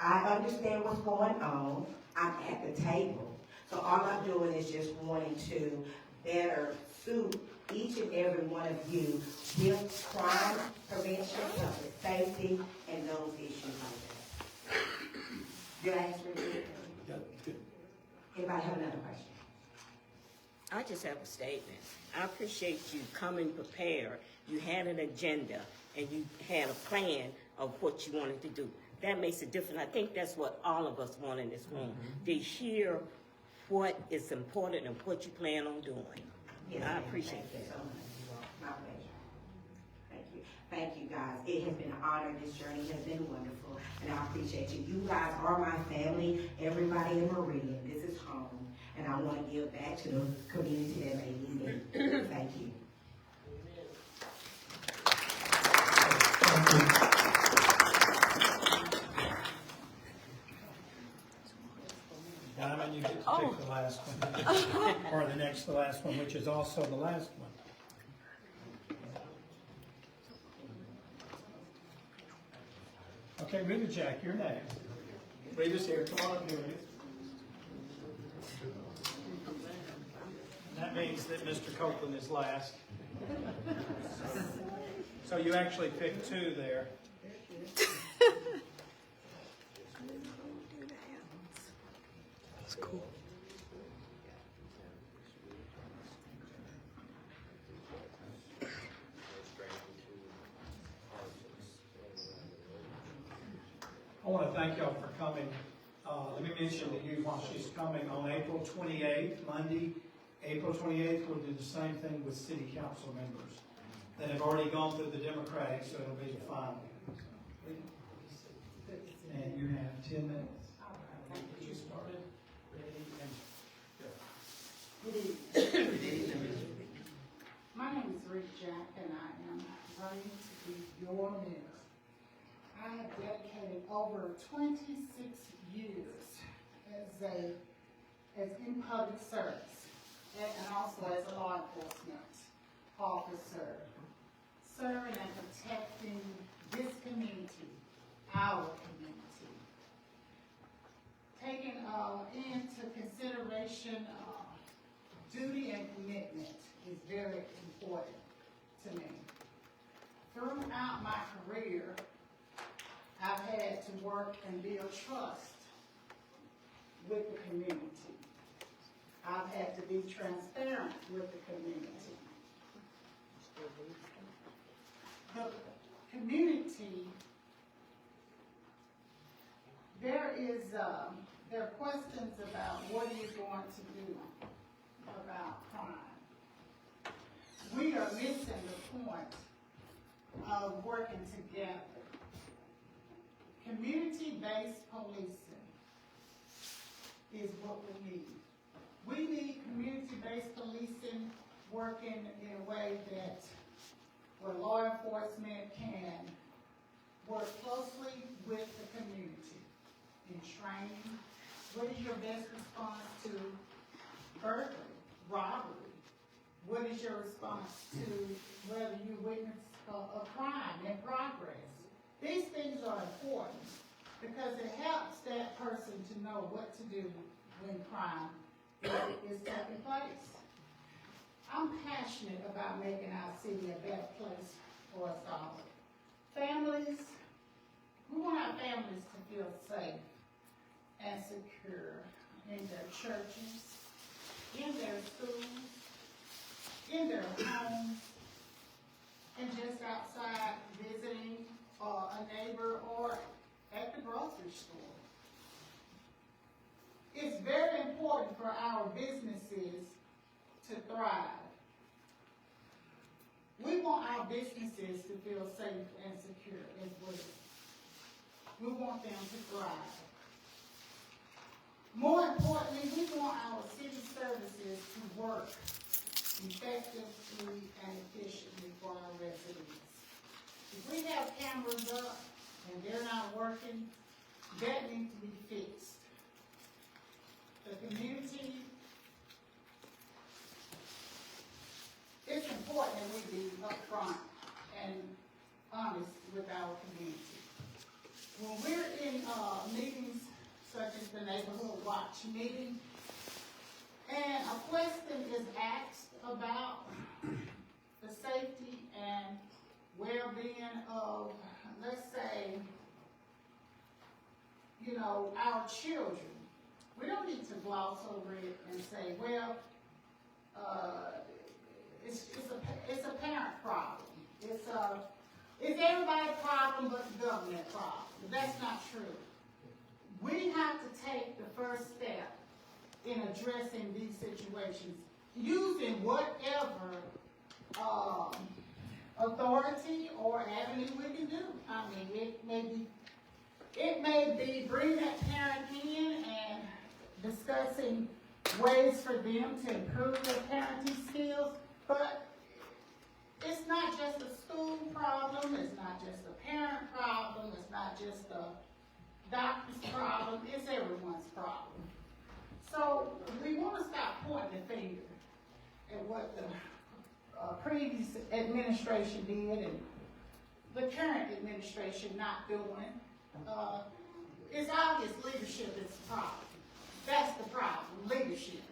I understand what's going on. I'm at the table. So all I'm doing is just wanting to better suit each and every one of you with crime prevention, public safety, and those issues like that. Did I answer it? Anybody have another question? I just have a statement. I appreciate you coming prepared. You had an agenda and you had a plan of what you wanted to do. That makes a difference. I think that's what all of us want in this room, to hear what is important and what you plan on doing. Yes, I appreciate that. that. So much. My pleasure. Thank Thank you, guys. It has been an honor. This journey has been wonderful, and I appreciate you. You guys are my family. Everybody in Meridian, this is home, and I want to give back to the community that made me me. Thank you. Diamond, you get to pick the last one, or the next to last one, which is also the last one. Okay, Rita Jack, you're next. Rita's here, come on up here, Rita. And that means that Mr. Copeland is last. So you actually picked two there. That's cool. I want to thank y'all for coming. Let me mention to you while she's coming, on April 28th, Monday, April 28th, we'll do the same thing with city council members that have already gone through the Democratic, so it'll be the final. And you have 10 minutes. Get you started. Ready and go. My name is Rita Jack, and I am running to be your mayor. I have dedicated over 26 years as in public service and also as a law enforcement officer, serving and protecting this community, our community. Taking into consideration duty and commitment is very important to me. Throughout my career, I've had to work and build trust with the community. I've had to be transparent with the community. The community, there are questions about what are you going to do about crime. We are missing the point of working together. Community-based policing is what we need. We need community-based policing working in a way that where law enforcement can work closely with the community in training. What is your best response to burglary, robbery? What is your response to whether you witness a crime in progress? These things are important because it helps that person to know what to do when crime is taking place. I'm passionate about making our city a better place for us all. Families, we want our families to feel safe and secure in their churches, in their schools, in their homes, and just outside visiting a neighbor or at the grocery store. It's very important for our businesses to thrive. We want our businesses to feel safe and secure as well. We want them to thrive. More importantly, we want our city services to work effectively and efficiently for our residents. If we have cameras up and they're not working, that needs to be fixed. The community, it's important that we be upfront and honest with our community. When we're in meetings such as the Neighborhood Watch meeting, and a question is asked about the safety and well-being of, let's say, our children, we don't need to gloss over it and say, well, it's a parent problem. It's everybody's problem but the government problem. That's not true. We have to take the first step in addressing these situations using whatever authority or avenue we can do. I mean, it may be bringing that parent in and discussing ways for them to improve their parenting skills, but it's not just a school problem, it's not just a parent problem, it's not just a doctor's problem, it's everyone's problem. So we want to stop pointing the finger at what the previous administration did and the current administration not doing. It's obvious leadership is the problem. That's the problem, leadership.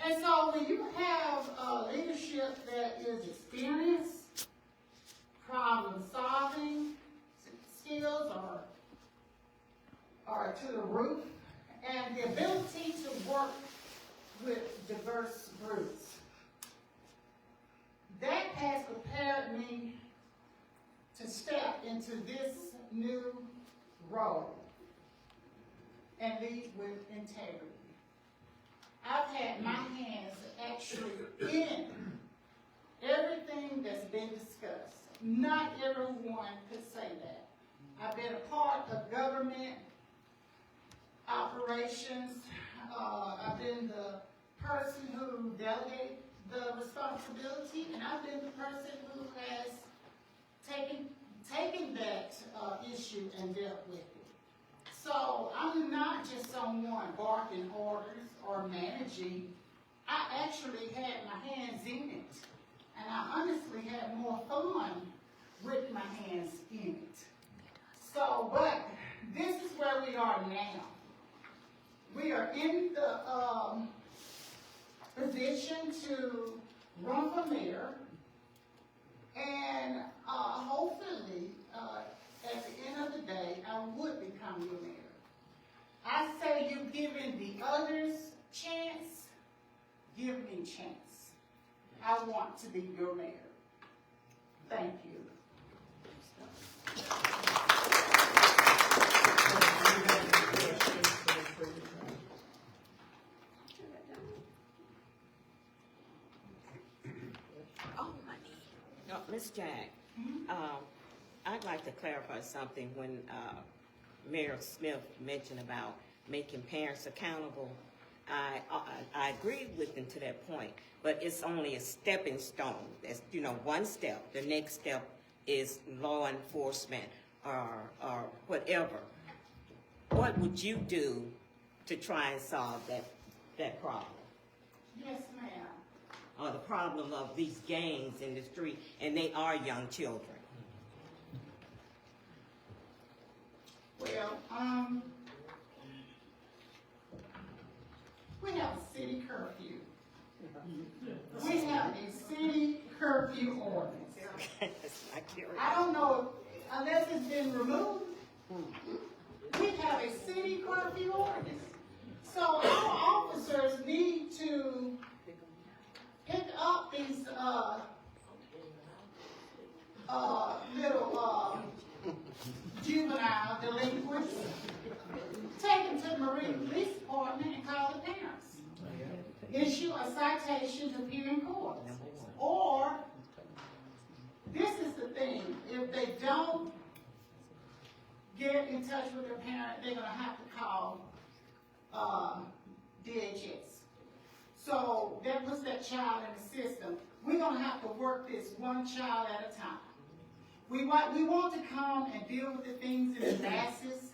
And so when you have leadership that is experienced, problem-solving skills are to the roof, and the ability to work with diverse groups, that has prepared me to step into this new role and lead with integrity. I've had my hands actually in everything that's been discussed. Not everyone could say that. I've been a part of government operations. I've been the person who delegated the responsibility, and I've been the person who has taken that issue and dealt with it. So I'm not just someone barking orders or managing. I actually had my hands in it, and I honestly had more fun with my hands in it. So, but this is where we are now. We are in the position to run for mayor, and hopefully, at the end of the day, I would become your mayor. I say you've given the others chance, give me chance. I want to be your mayor. Thank you. No, Ms. Jack, I'd like to clarify something when Mayor Smith mentioned about making parents accountable. I agree with him to that point, but it's only a stepping stone. That's, one step. The next step is law enforcement or whatever. What would you do to try and solve that problem? Yes, ma'am. Or the problem of these gangs in the street, and they are young children. Well, we have a city curfew. We have a city curfew ordinance. I don't know, unless it's been removed, we have a city curfew ordinance. So our officers need to pick up these little juvenile delinquents, take them to the Meridian Police Department and call the parents. Issue a citation to appear in court. Or, this is the thing, if they don't get in touch with their parent, they're going to have to call DHS. So that puts that child in the system. We're going to have to work this one child at a time. We want to come and deal with the things in the masses,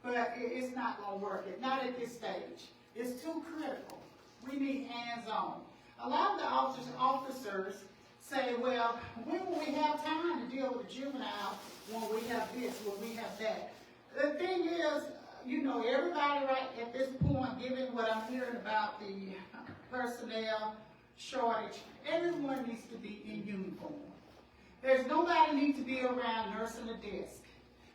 but it's not going to work. Not at this stage. It's too critical. We need hands-on. A lot of the officers say, well, when will we have time to deal with the juvenile when we have this, when we have that? The thing is, everybody right at this point, given what I'm hearing about the personnel shortage, everyone needs to be in uniform. There's nobody needs to be around nursing a desk.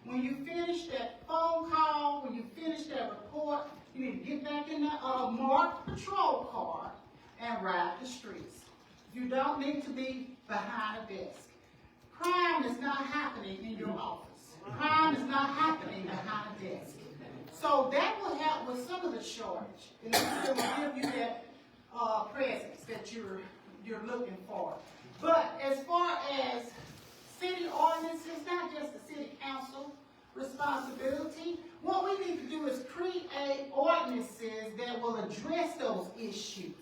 When you finish that phone call, when you finish that report, you need to get back in the marked patrol car and ride the streets. You don't need to be behind a desk. Crime is not happening in your office. Crime is not happening behind a desk. So that will help with some of the shortage. And it will give you that presence that you're looking for. But as far as city ordinances, not just the city council responsibility. What we need to do is create ordinances that will address those issues.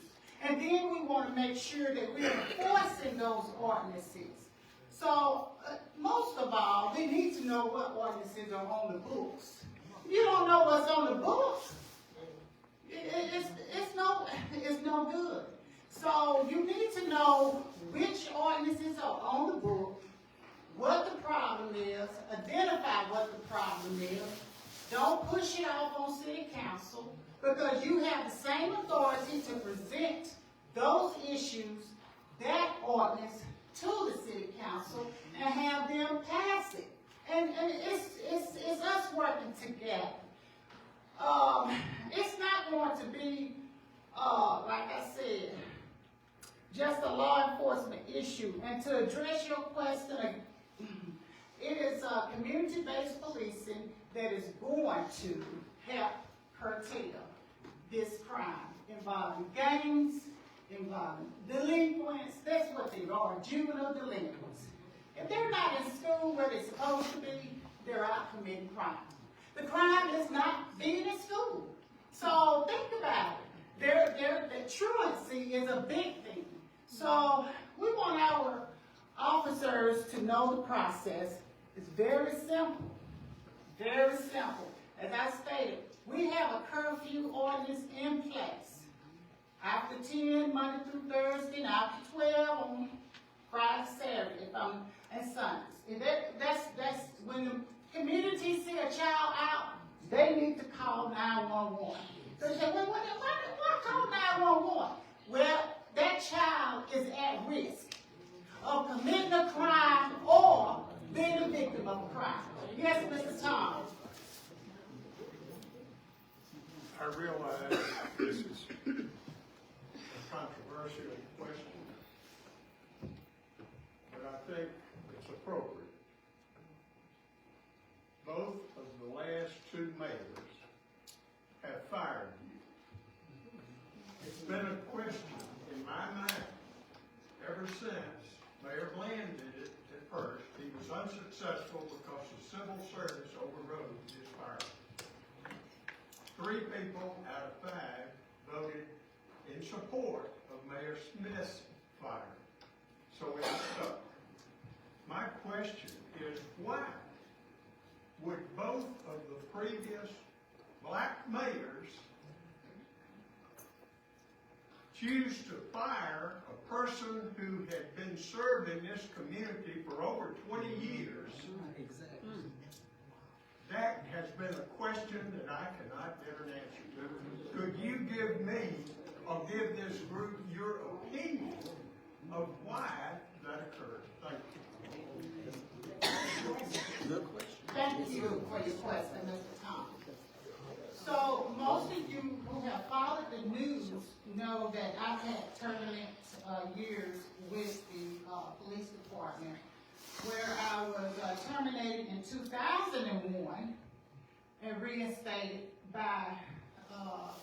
And then we want to make sure that we're enforcing those ordinances. So, most of all, we need to know what ordinances are on the books. If you don't know what's on the books, it's no good. So, you need to know which ordinances are on the book, what the problem is, identify what the problem is. Don't push it off on city council, because you have the same authority to present those issues, that ordinance, to the city council and have them pass it. And it's us working together. It's not going to be, like I said, just a law enforcement issue. And to address your question, it is community-based policing that is going to help curtail this crime involving gangs, involving delinquents. That's what they are, juvenile delinquents. If they're not in school where they're supposed to be, they're out committing crime. The crime is not being in school. So think about it. The truancy is a big thing. So we want our officers to know the process. It's very simple. Very simple. As I stated, we have a curfew ordinance in place. After 10, Monday through Thursday, and after 12 on Friday, Saturday, and Sundays. And that's when the community see a child out, they need to call 911. So they say, well, why call 911? Well, that child is at risk of committing a crime or being a victim of a crime. Yes, Mr. Thomas. I realize this is a controversial question, but I think it's appropriate. Both of the last two mayors have fired you. It's been a question in my mind ever since Mayor Bland did it at first. He was unsuccessful because the civil service overrode his firing. 3 people out of 5 voted in support of Mayor Smith's firing. So it's stuck. My question is, why would both of the previous black mayors choose to fire a person who had been serving this community for over 20 years? Exactly. That has been a question that I cannot get an answer to. Could you give me, or give this group, your opinion of why that occurred? Thank you. Good question. Thank you for your question, Mr. Thomas. So most of you who have followed the news know that I've had turbulent years with the police department, where I was terminated in 2001 and reinstated by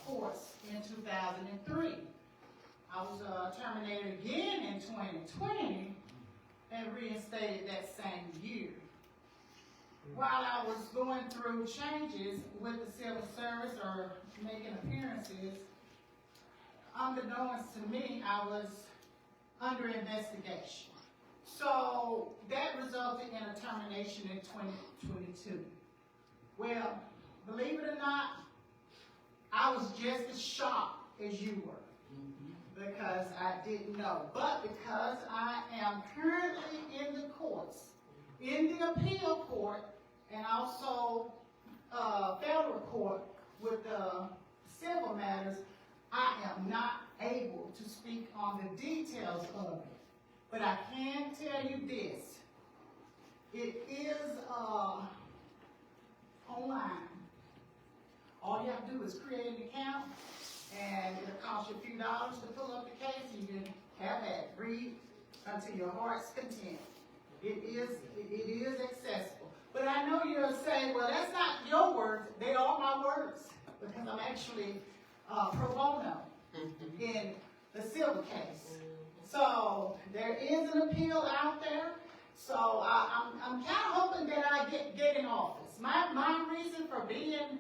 courts in 2003. I was terminated again in 2020 and reinstated that same year. While I was going through changes with the civil service or making appearances, unbeknownst to me, I was under investigation. So that resulted in a termination in 2022. Well, believe it or not, I was just as shocked as you were, because I didn't know. But because I am currently in the courts, in the appeal court, and also federal court with the civil matters, I am not able to speak on the details of it. But I can tell you this, it is online. All you have to do is create an account, and it'll cost you a few dollars to pull up the case, and you can have that, read unto your heart's content. It is accessible. But I know you'll say, well, that's not your words, they are my words, because I'm actually pro bono in the civil case. So there is an appeal out there. So I'm kind of hoping that I get in office. My reason for being,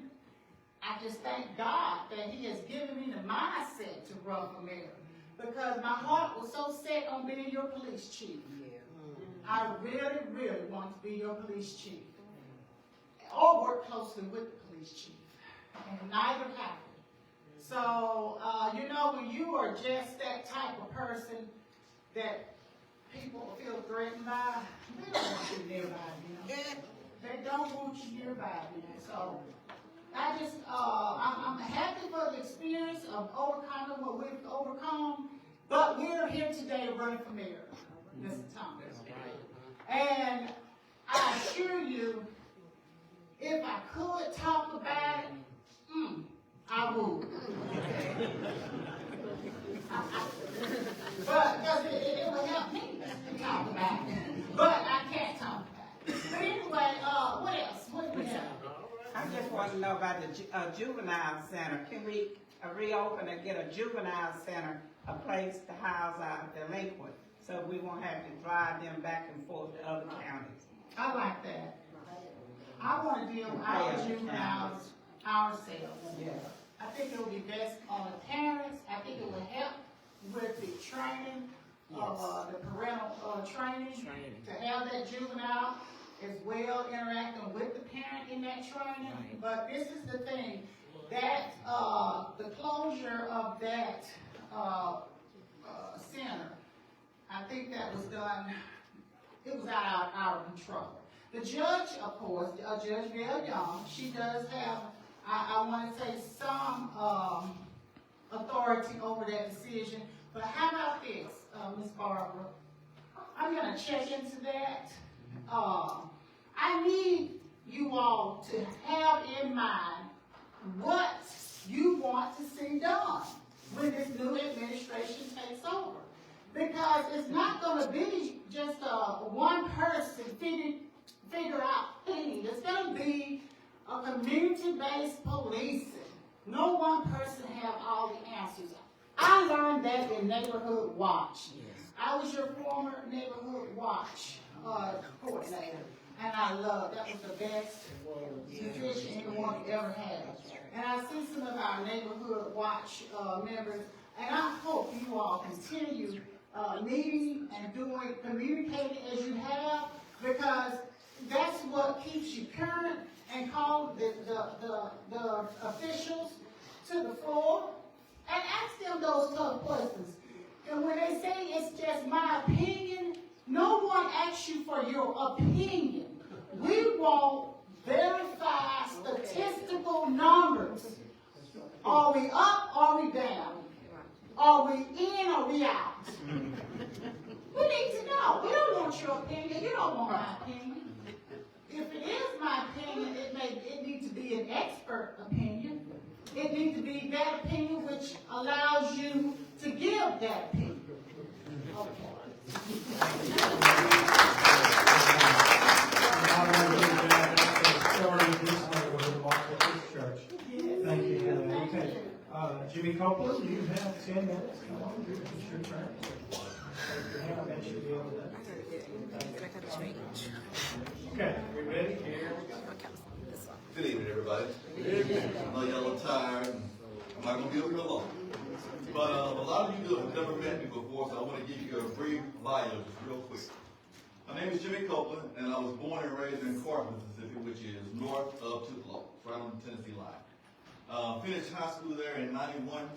I just thank God that He has given me the mindset to run for mayor. Because my heart was so set on being your police chief. I really, really want to be your police chief. Or work closely with the police chief. And neither happened. So, you know, when you are just that type of person that people feel threatened by, they don't want you nearby them. They don't want you nearby them. So, I just, I'm happy for the experience of overcoming what we've overcome, but we're here today running for mayor, Mr. Thomas. And I assure you, if I could talk about it, I would. But because it would help me to talk about it. But I can't talk about it. But anyway, what else? What do we have? I just want to know about the juvenile center. Can we reopen and get a juvenile center, a place to house our delinquent, so we won't have to drive them back and forth to other counties? I like that. I want to deal with our juveniles ourselves. Yeah. I think it would be best on the parents. I think it would help with the training, the parental training, to have that juvenile as well interacting with the parent in that training. Right. But this is the thing, that the closure of that center, I think that was done, it was out of control. The judge, of course, Judge Bell Young, she does have, I want to say, some authority over that decision. But how about this, Ms. Barbara? I'm going to check into that. I need you all to have in mind what you want to see done when this new administration takes over. Because it's not going to be just one person figure out things. It's going to be a community-based policing. No one person have all the answers. I learned that in Neighborhood Watch. I was your former Neighborhood Watch coordinator, and I loved that. Was the best position anyone ever had. And I see some of our Neighborhood Watch members, and I hope you all continue meeting and communicating as you have, because that's what keeps you current and call the officials to the floor and ask them those tough questions. And when they say it's just my opinion, no one asks you for your opinion. We want verified statistical numbers. Are we up or are we down? Are we in or we out? We need to know. We don't want your opinion. You don't want my opinion. If it is my opinion, it needs to be an expert opinion. It needs to be that opinion which allows you to give that opinion. Thank you for that. Okay. Jimmy Copeland, you have 10 minutes. Come on, it's your turn. That should be able to. Okay, we ready? Good evening, everybody. Good evening. I know y'all a little tired. I'm not going to be up here long. But a lot of you have never met me before, so I want to give you a brief bio, just real quick. My name is Jimmy Copeland, and I was born and raised in Corinth, Mississippi, which is north of Tupelo, right on the Tennessee line. Finished high school there in '91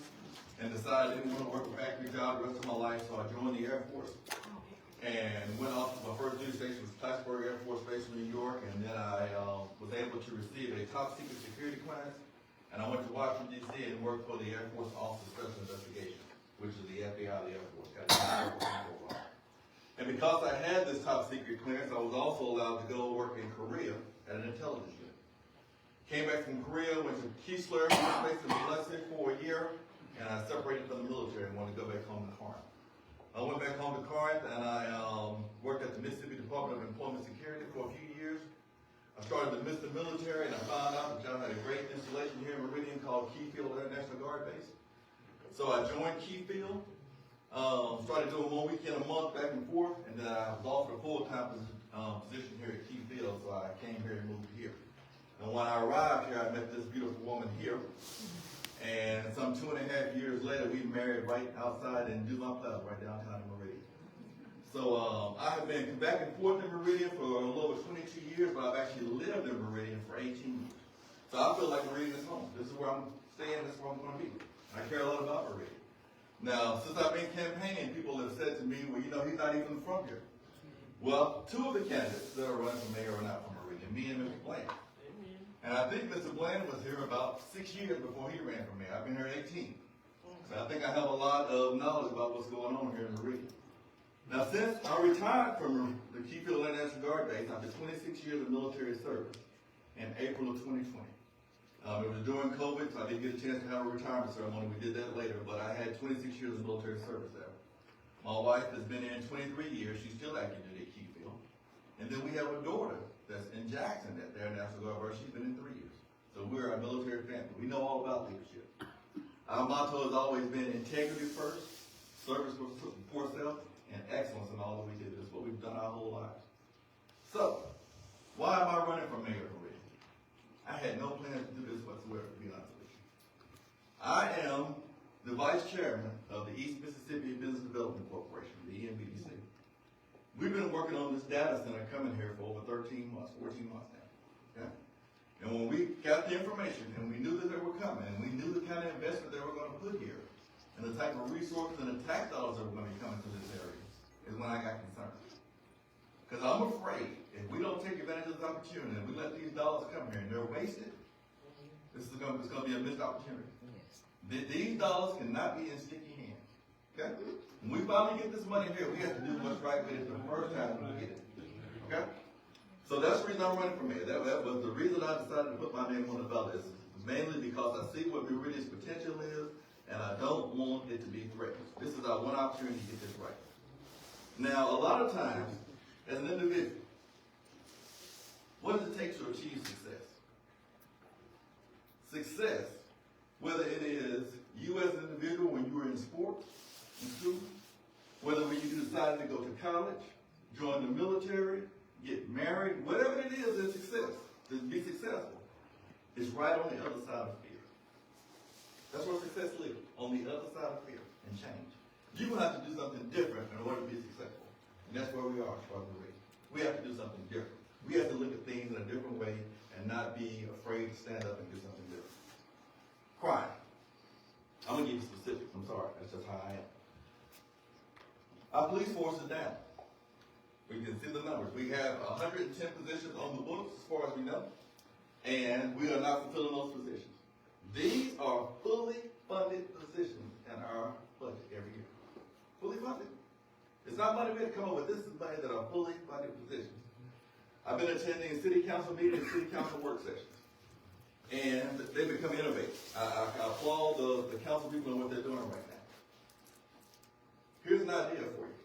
and decided I didn't want to work a factory job the rest of my life, so I joined the Air Force. And went off to my first duty station was Plattsburgh Air Force Base in New York, and then I was able to receive a top secret security clearance, and I went to Washington, D.C. and worked for the Air Force Office of Special Investigations, which is the FBI of the Air Force. And because I had this top secret clearance, I was also allowed to go work in Korea at an intelligence unit. Came back from Korea, went to Keesler Air Force Base in Biloxi for a year, and I separated from the military and wanted to go back home to Corinth. I went back home to Corinth and I worked at the Mississippi Department of Employment Security for a few years. I started to miss the military and I found out that y'all had a great installation here in Meridian called Keyfield Air National Guard Base. So I joined Keyfield Started doing 1 weekend a month back and forth, and then I was offered a full-time position here at Key Field, so I came here and moved here. And when I arrived here, I met this beautiful woman here. And some 2.5 years later, we married right outside in Dumas Plaza, right downtown in Meridian. So I have been back and forth in Meridian for a little over 22 years, but I've actually lived in Meridian for 18 years. So I feel like Meridian is home. This is where I'm staying, this is where I'm going to be. I care a lot about Meridian. Now, since I've been campaigning, people have said to me, well, you know, he's not even from here. Well, 2 of the candidates that are running for mayor are not from Meridian, me and Mr. Bland. And I think Mr. Bland was here about 6 years before he ran for mayor. I've been here 18. So I think I have a lot of knowledge about what's going on here in Meridian. Now, since I retired from the Key Field Air National Guard base after 26 years of military service in April of 2020. It was during COVID, so I didn't get a chance to have a retirement ceremony. We did that later, but I had 26 years of military service there. My wife has been in 23 years. She's still active duty at Key Field. And then we have a daughter that's in Jackson at the Air National Guard. She's been in 3 years. So we're a military family. We know all about leadership. Our motto has always been integrity first, service for self, and excellence in all that we do. That's what we've done our whole lives. So, why am I running for mayor already? I had no plans to do this whatsoever, to be honest with you. I am the vice chairman of the East Mississippi Business Development Corporation, the EMBDC. We've been working on this data center coming here for over 13 months, 14 months now. Okay? And when we got the information and we knew that they were coming, and we knew the kind of investment they were going to put here, and the type of resources and the tax dollars that were going to be coming to this area, is when I got concerned. Because I'm afraid if we don't take advantage of this opportunity and we let these dollars come here and they're wasted, it's going to be a missed opportunity. These dollars cannot be in sticky hands. Okay? When we finally get this money here, we have to do what's right with it the first time we get it. Okay? So that's the reason I'm running for mayor. That was the reason I decided to put my name on the ballot. It's mainly because I see what Meridian's potential is, and I don't want it to be threatened. This is our one opportunity to get this right. Now, a lot of times, as an individual, what does it take to achieve success? Success, whether it is you as an individual when you were in sports, in school, whether when you decided to go to college, join the military, get married, whatever it is success, to be successful, is right on the other side of fear. That's where success lives, on the other side of fear and change. You're going to have to do something different in order to be successful. And that's where we are, Strawberry. We have to do something different. We have to look at things in a different way and not be afraid to stand up and do something different. Crime. I'm going to give you specifics. I'm sorry. That's just how I am. Our police force is down. We can see the numbers. We have 110 positions on the books, as far as we know, and we are not fulfilling those positions. These are fully funded positions in our budget every year. Fully funded. It's not money we have to come up with. This is money that are fully funded positions. I've been attending city council meetings, city council work sessions, and they become innovative. I applaud the council people and what they're doing right now. Here's an idea for you.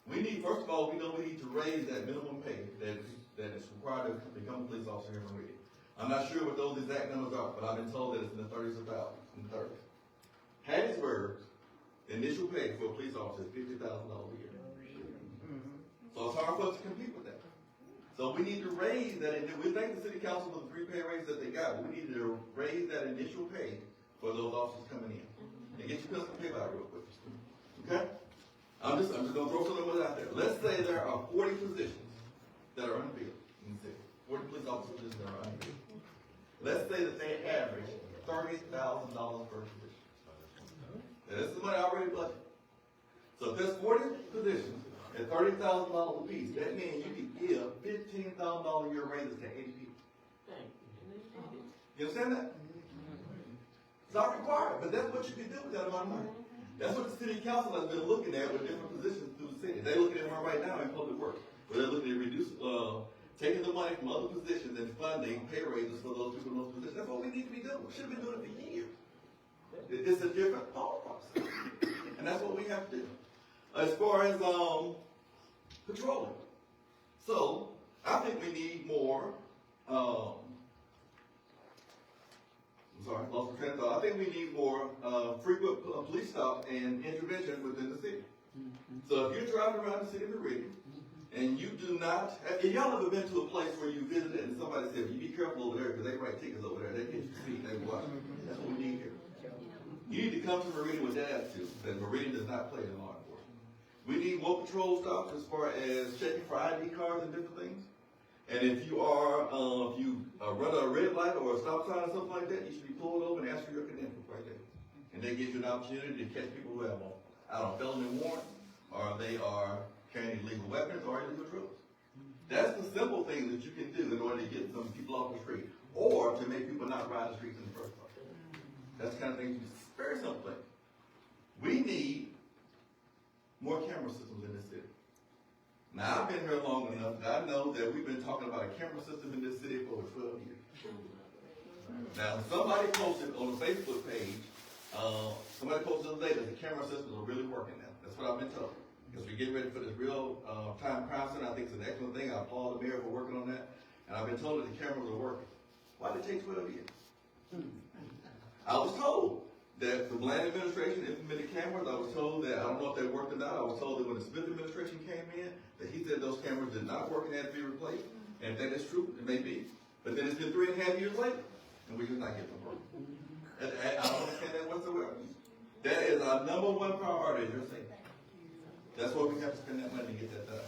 We need, first of all, we know we need to raise that minimum pay that is required to become a police officer here in Meridian. I'm not sure what those exact numbers are, but I've been told that it's in the 30s of thousands, in the 30s. Hattiesburg's initial pay for a police officer is $50,000 a year. So it's hard for us to compete with that. So we need to raise that. We thank the city council for the 3 pay raise that they got, but we need to raise that initial pay for those officers coming in. And get your pencil and paper out real quick. Okay? I'm just going to throw some numbers out there. Let's say there are 40 positions that are unfilled in the city. 40 police officer positions that are unfilled. Let's say that they average $30,000 per position. Now, this is money already budgeted. So if there's 40 positions at $30,000 a piece, that means you can give $15,000 a year raises to 80 people. You understand that? It's not required, but that's what you can do with that amount of money. That's what the city council has been looking at with different positions through the city. They're looking at one right now in public works, where they're looking at taking the money from other positions and funding pay raises for those people in those positions. That's what we need to be doing. We should have been doing it for years. It's a different thought process. And that's what we have to do. As far as patrolling. So, I think we need more, I'm lost my train of thought. I think we need more frequent police stop and intervention within the city. So if you're driving around the city of Meridian and you do not, have y'all ever been to a place where you visited and somebody said, you be careful over there because they write tickets over there, they get you feet, they watch. That's what we need here. You need to come to Meridian with that attitude, that Meridian does not play in law enforcement. We need more patrol stops as far as checking for ID cards and different things. And if you are, if you run a red light or a stop sign or something like that, you should be pulled over and ask for your credentials right there. And they give you an opportunity to catch people who have out on felony warrants, or they are carrying illegal weapons or illegal drugs. That's the simple thing that you can do in order to get some people off the street, or to make people not ride the streets in the first place. That's the kind of thing. Very simple thing. We need more camera systems in this city. Now, I've been here long enough that I know that we've been talking about a camera system in this city for over 12 years. Now, somebody posted on the Facebook page, somebody posted the other day that the camera systems are really working now. That's what I've been told. Because we're getting ready for this real time crime center. I think it's an excellent thing. I applaud the mayor for working on that. And I've been told that the cameras are working. Why did it take 12 years? I was told that the Bland administration implemented cameras. I was told that, I don't know if they worked or not, I was told that when the Smith administration came in, that he said those cameras did not work and had to be replaced. And if that is true, it may be. But then it's been 3.5 years later, and we're just not getting them working. And I don't understand that whatsoever. That is our number one priority, as you're saying. That's why we have to spend that money to get that done.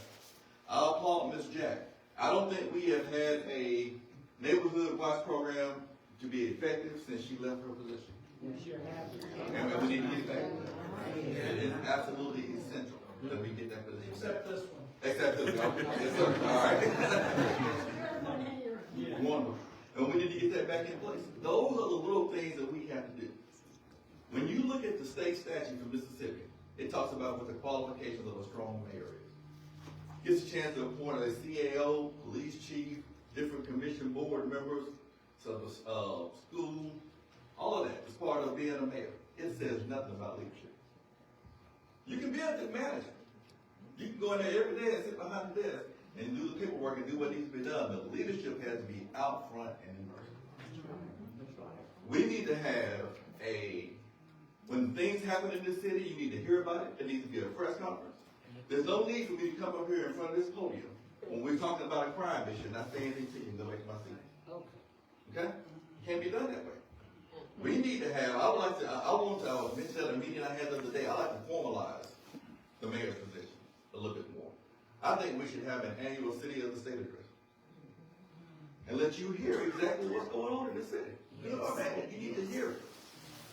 I applaud Ms. Jack. I don't think we have had a neighborhood watch program to be effective since she left her position. And we need to get back to that. It is absolutely essential that we get that position. Except this one. Except this one. Yes, sir. All right. Wonderful. And we need to get that back in place. Those are the little things that we have to do. When you look at the state statute for Mississippi, it talks about what the qualifications of a strong mayor is. Gets a chance to appoint a CAO, police chief, different commission board members, so the school, all of that is part of being a mayor. It says nothing about leadership. You can be a good manager. You can go in there every day and sit behind the desk and do the paperwork and do what needs to be done, but leadership has to be out front and in person. We need to have when things happen in this city, you need to hear about it. There needs to be a press conference. There's no need for me to come up here in front of this podium when we're talking about a crime issue and not say anything to you and go back to my seat. Okay? Can't be done that way. We need to have, I want to mention at a meeting I had the other day, I like to formalize the mayor's position a little bit more. I think we should have an annual City of the State address. And let you hear exactly what's going on in the city. You know, you need to hear it.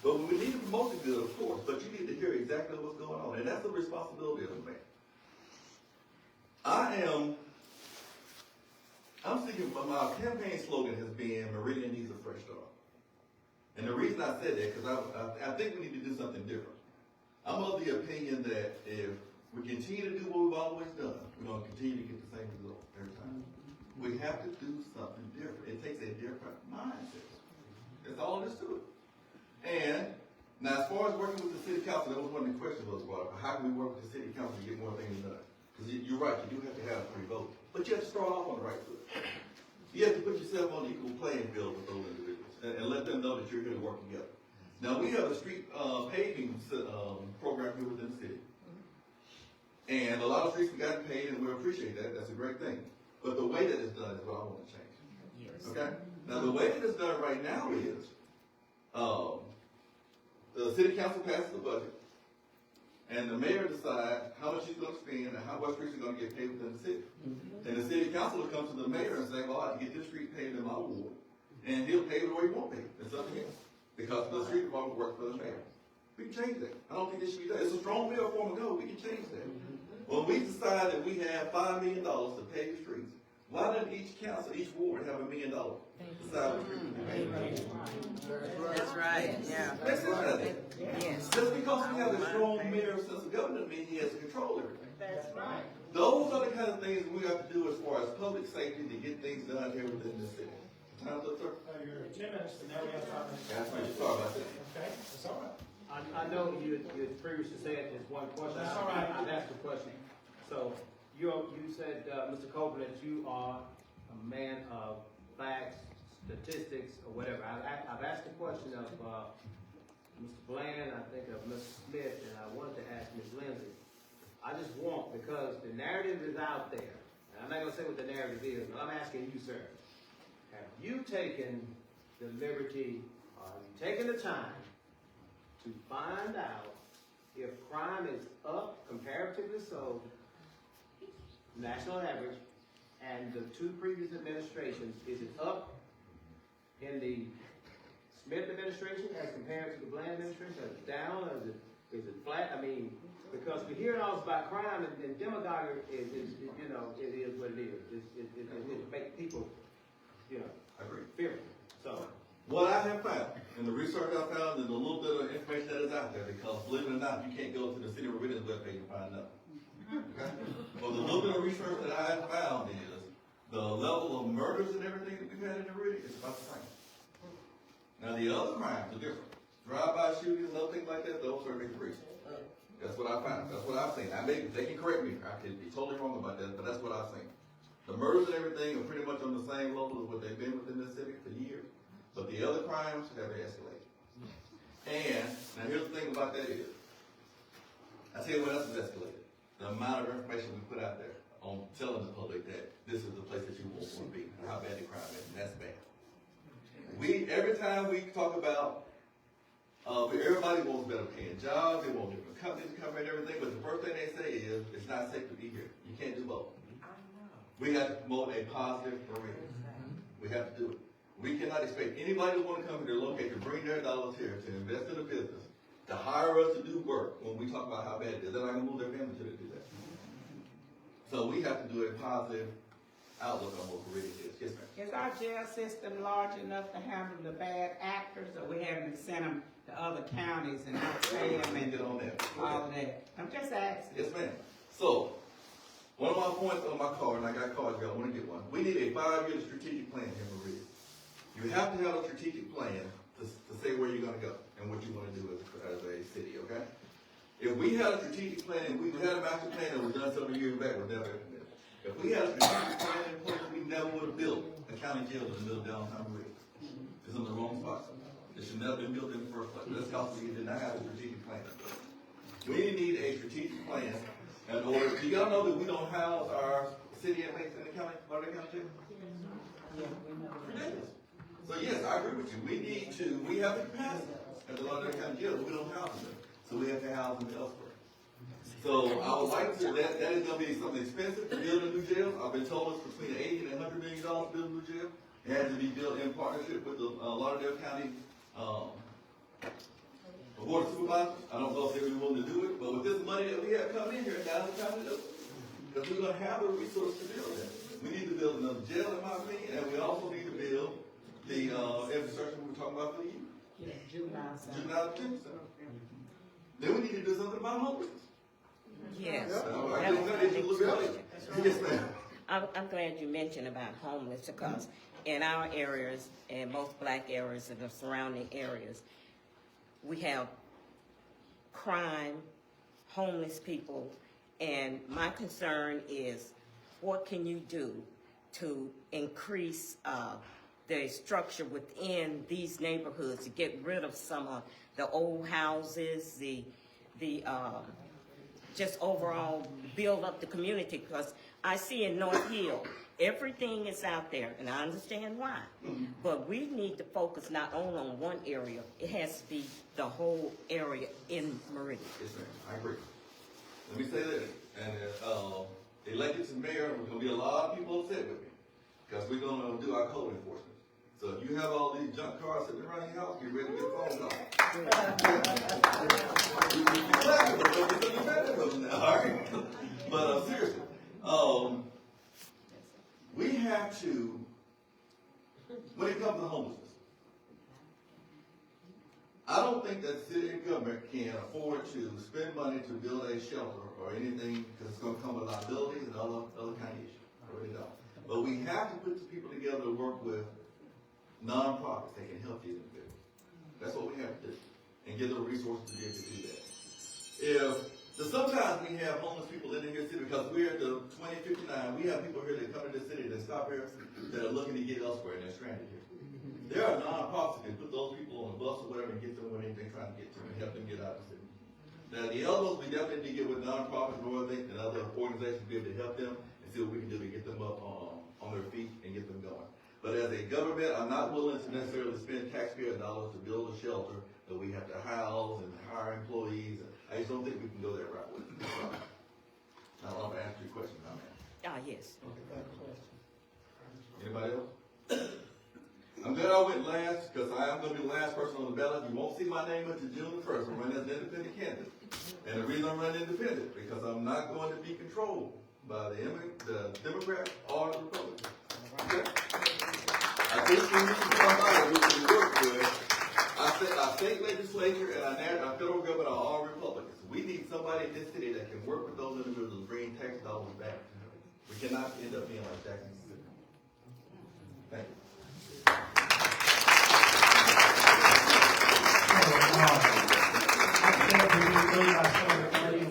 But we need to promote the good, of course, but you need to hear exactly what's going on. And that's the responsibility of the mayor. I'm thinking, my campaign slogan has been, Meridian needs a fresh start. And the reason I said that, because I think we need to do something different. I'm of the opinion that if we continue to do what we've always done, we're going to continue to get the same result every time. We have to do something different. It takes a different mindset. That's all there is to it. And now, as far as working with the city council, that was one of the questions that was brought up. How can we work with the city council to get more things done? Because you're right, you do have to have 3 votes. But you have to start off on the right foot. You have to put yourself on the equal playing field with those individuals and let them know that you're here to work together. Now, we have a street paving program here within the city. And a lot of streets we got paid, and we appreciate that. That's a great thing. But the way that it's done is what I want to change. Yes. Okay? Now, the way that it's done right now is the city council passes the budget, and the mayor decides how much he's going to spend and how much streets are going to get paid within the city. And the city council will come to the mayor and say, well, I can get this street paved in my ward. And he'll pay it or he won't pay it. It's up to him. Because the street department works for the mayor. We can change that. I don't think this should be done. It's a strong bill for him to go. We can change that. When we decide that we have $5 million to pave streets, why doesn't each council, each ward have $1 million? Decide what street to be paved. That's right, yeah. That's right. Yes. Just because we have a strong mayor sense of government means he has to control everything. That's right. Those are the kind of things we have to do as far as public safety to get things done here within the city. Time's up, sir. You're 10 minutes, and now we have 5 minutes. That's right. Sorry about that. Okay, that's all right. I know you had previously said there's one question. That's all right. I've asked a question. So you said, Mr. Copeland, that you are a man of facts, statistics or whatever. I've asked the question of Mr. Bland, I think of Mr. Smith, and I wanted to ask Ms. Lindsay. I just want, because the narrative is out there, and I'm not going to say what the narrative is, but I'm asking you, sir, have you taken the liberty, or have you taken the time to find out if crime is up, comparatively so, national average, and the two previous administrations, is it up in the Smith administration as compared to the Bland administration? Is it down, or is it flat? I mean, because we hear all about crime and demagoguery is you know, it is what it is. It makes people, you know, I agree. fearful. So, what I have found, and the research I found, is a little bit of information that is out there, because believe it or not, you can't go to the City of Meridian's webpage and find nothing. Okay? But the little bit of research that I have found is the level of murders and everything that we've had in the Meridian is about the same. Now the other crimes are different. Drive-by shootings and other things like that, those are increased. That's what I found. That's what I've seen. I may, they can correct me. I could be totally wrong about that, but that's what I've seen. The murders and everything are pretty much on the same level as what they've been within the city for years. But the other crimes have escalated. And now here's the thing about that is, I tell you what else has escalated. The amount of information we put out there on telling the public that this is the place that you won't want to be, and how bad the crime is, and that's bad. Every time we talk about, everybody wants better paying jobs, they want different companies to come in and everything, but the first thing they say is, it's not safe to be here. You can't do both. We have to promote a positive Meridian. We have to do it. We cannot expect anybody who want to come here to locate to bring their dollars here, to invest in a business, to hire us to do work when we talk about how bad it is. They're not going to move their family to do that. So we have to do a positive outlook on what Meridian is. Yes, ma'am. Is our jail system large enough to handle the bad actors, or we having to send them to other counties and not pay them and Get on that. all of that? I'm just asking. Yes, ma'am. So, one of my points on my card, and I got cards, y'all want to get one. We need a 5-year strategic plan here in Meridian. You have to have a strategic plan to say where you're going to go and what you want to do as a city, okay? If we had a strategic plan, and we had a master plan that was done several years back, we're never implemented. If we had a strategic plan in place, we never would have built a county jail in the middle of downtown Meridian. It's in the wrong spot. It should never been built in the first place. That's because we did not have a strategic plan. We need a strategic plan in order. You gotta know that we don't house our city inmates in the county, Lauderdale County jail. So yes, I agree with you. We have the capacity at the Lauderdale County jail, but we don't house them. So we have to house them elsewhere. So I would like to, that is going to be something expensive to build a new jail. I've been told it's between $80 and $100 million to build a new jail. It has to be built in partnership with the Lauderdale County Board of Supervisors. I don't know if they're willing to do it, but with this money that we have coming in here, now's the time to do it. Because we're going to have the resources to build that. We need to build another jail, in my opinion, and we also need to build the infrastructure we were talking about for the youth. Juvenile detention center. Then we need to do something about homelessness. Yes. Yes, ma'am. I'm glad you mentioned about homeless, because in our areas, and most black areas and the surrounding areas, we have crime, homeless people, and my concern is, what can you do to increase the structure within these neighborhoods to get rid of some of the old houses, the just overall build up the community? Because I see in North Hill, everything is out there, and I understand why. But we need to focus not only on one area, it has to be the whole area in Meridian. Yes, ma'am. I agree. Let me say this, and elected to mayor, there's going to be a lot of people upset with me, because we're going to do our code enforcement. So if you have all these junk cars sitting around your house, get ready to get phone calls. All right? But seriously, we have to, when it comes to homelessness, I don't think that the city government can afford to spend money to build a shelter or anything, because it's going to come with liabilities and other kind of issues. I really don't. But we have to put the people together to work with non-profits that can help these individuals. That's what we have to do, and give them resources to be able to do that. Sometimes we have homeless people in here city, because we're at the 2059. We have people here that come to the city that stop here that are looking to get elsewhere, and they're stranded here. There are nonprofits that can put those people on a bus or whatever and get them where they're trying to get to and help them get out of the city. Now, the others, we definitely need to get with nonprofits and other organizations to be able to help them and see what we can do to get them up on their feet and get them going. But as a government, I'm not willing to necessarily spend taxpayer dollars to build a shelter that we have to house and hire employees. I just don't think we can go that route with it. I don't know if I answered your question, man. Yes. Anybody else? I'm glad I went last because I am going to be the last person on the ballot. You won't see my name until June the 1st. I'm running as an independent candidate. And the reason I'm running independent because I'm not going to be controlled by the Democrats or the Republicans. Okay? I think we need somebody we can work with. Our state legislature and our federal government are all Republicans. We need somebody in this city that can work with those individuals, bring tax dollars back. We cannot end up being like Jackson City. Thank you.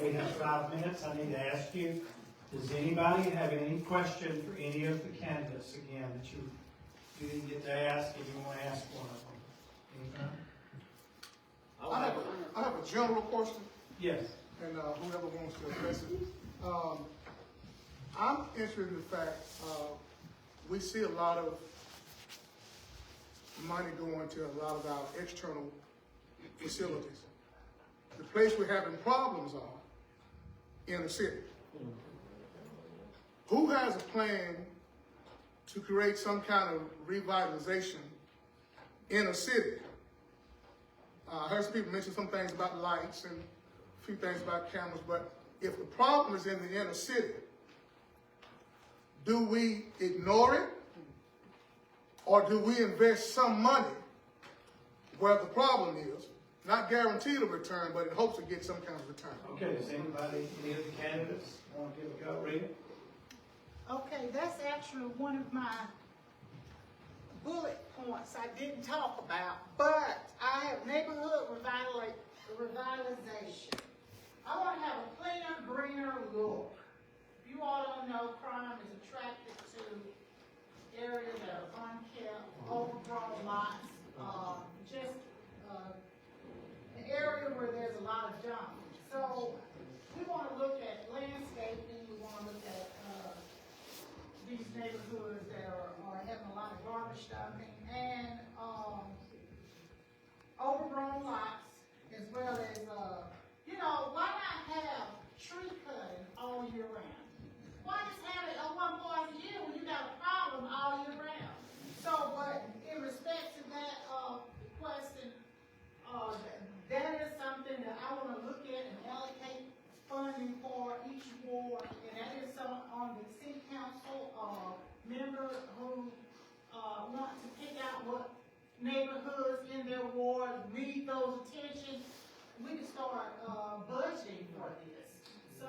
We have 5 minutes. I need to ask you, does anybody have any question for any of the candidates again that you didn't get to ask and you want to ask one of them? Anything? I have a general question. Yes. And whoever wants to address it. I'm interested in the fact we see a lot of money going to a lot of our external facilities. The place we're having problems are in the city. Who has a plan to create some kind of revitalization in a city? I heard some people mention some things about lights and a few things about cameras, but if the problem is in the inner city, do we ignore it? Or do we invest some money where the problem is? Not guaranteed a return, but in hopes to get some kind of return. Okay, does anybody, any of the candidates want to give a go? Read it. Okay, that's actually one of my bullet points I didn't talk about, but I have neighborhood revitalization. I want to have a cleaner, greener look. You all don't know crime is attracted to areas that are unkept, overgrown lots, just an area where there's a lot of junk. So we want to look at landscaping, we want to look at these neighborhoods that are having a lot of garbage dumping and overgrown lots, as well as, why not have tree cutting all year round? Why just have it on one part of the year when you got a problem all year round? So, but in respect to that question, that is something that I want to look at and allocate funding for each ward, and that is on the city council member who want to pick out what neighborhoods in their ward need those attention. We can start budgeting for this. So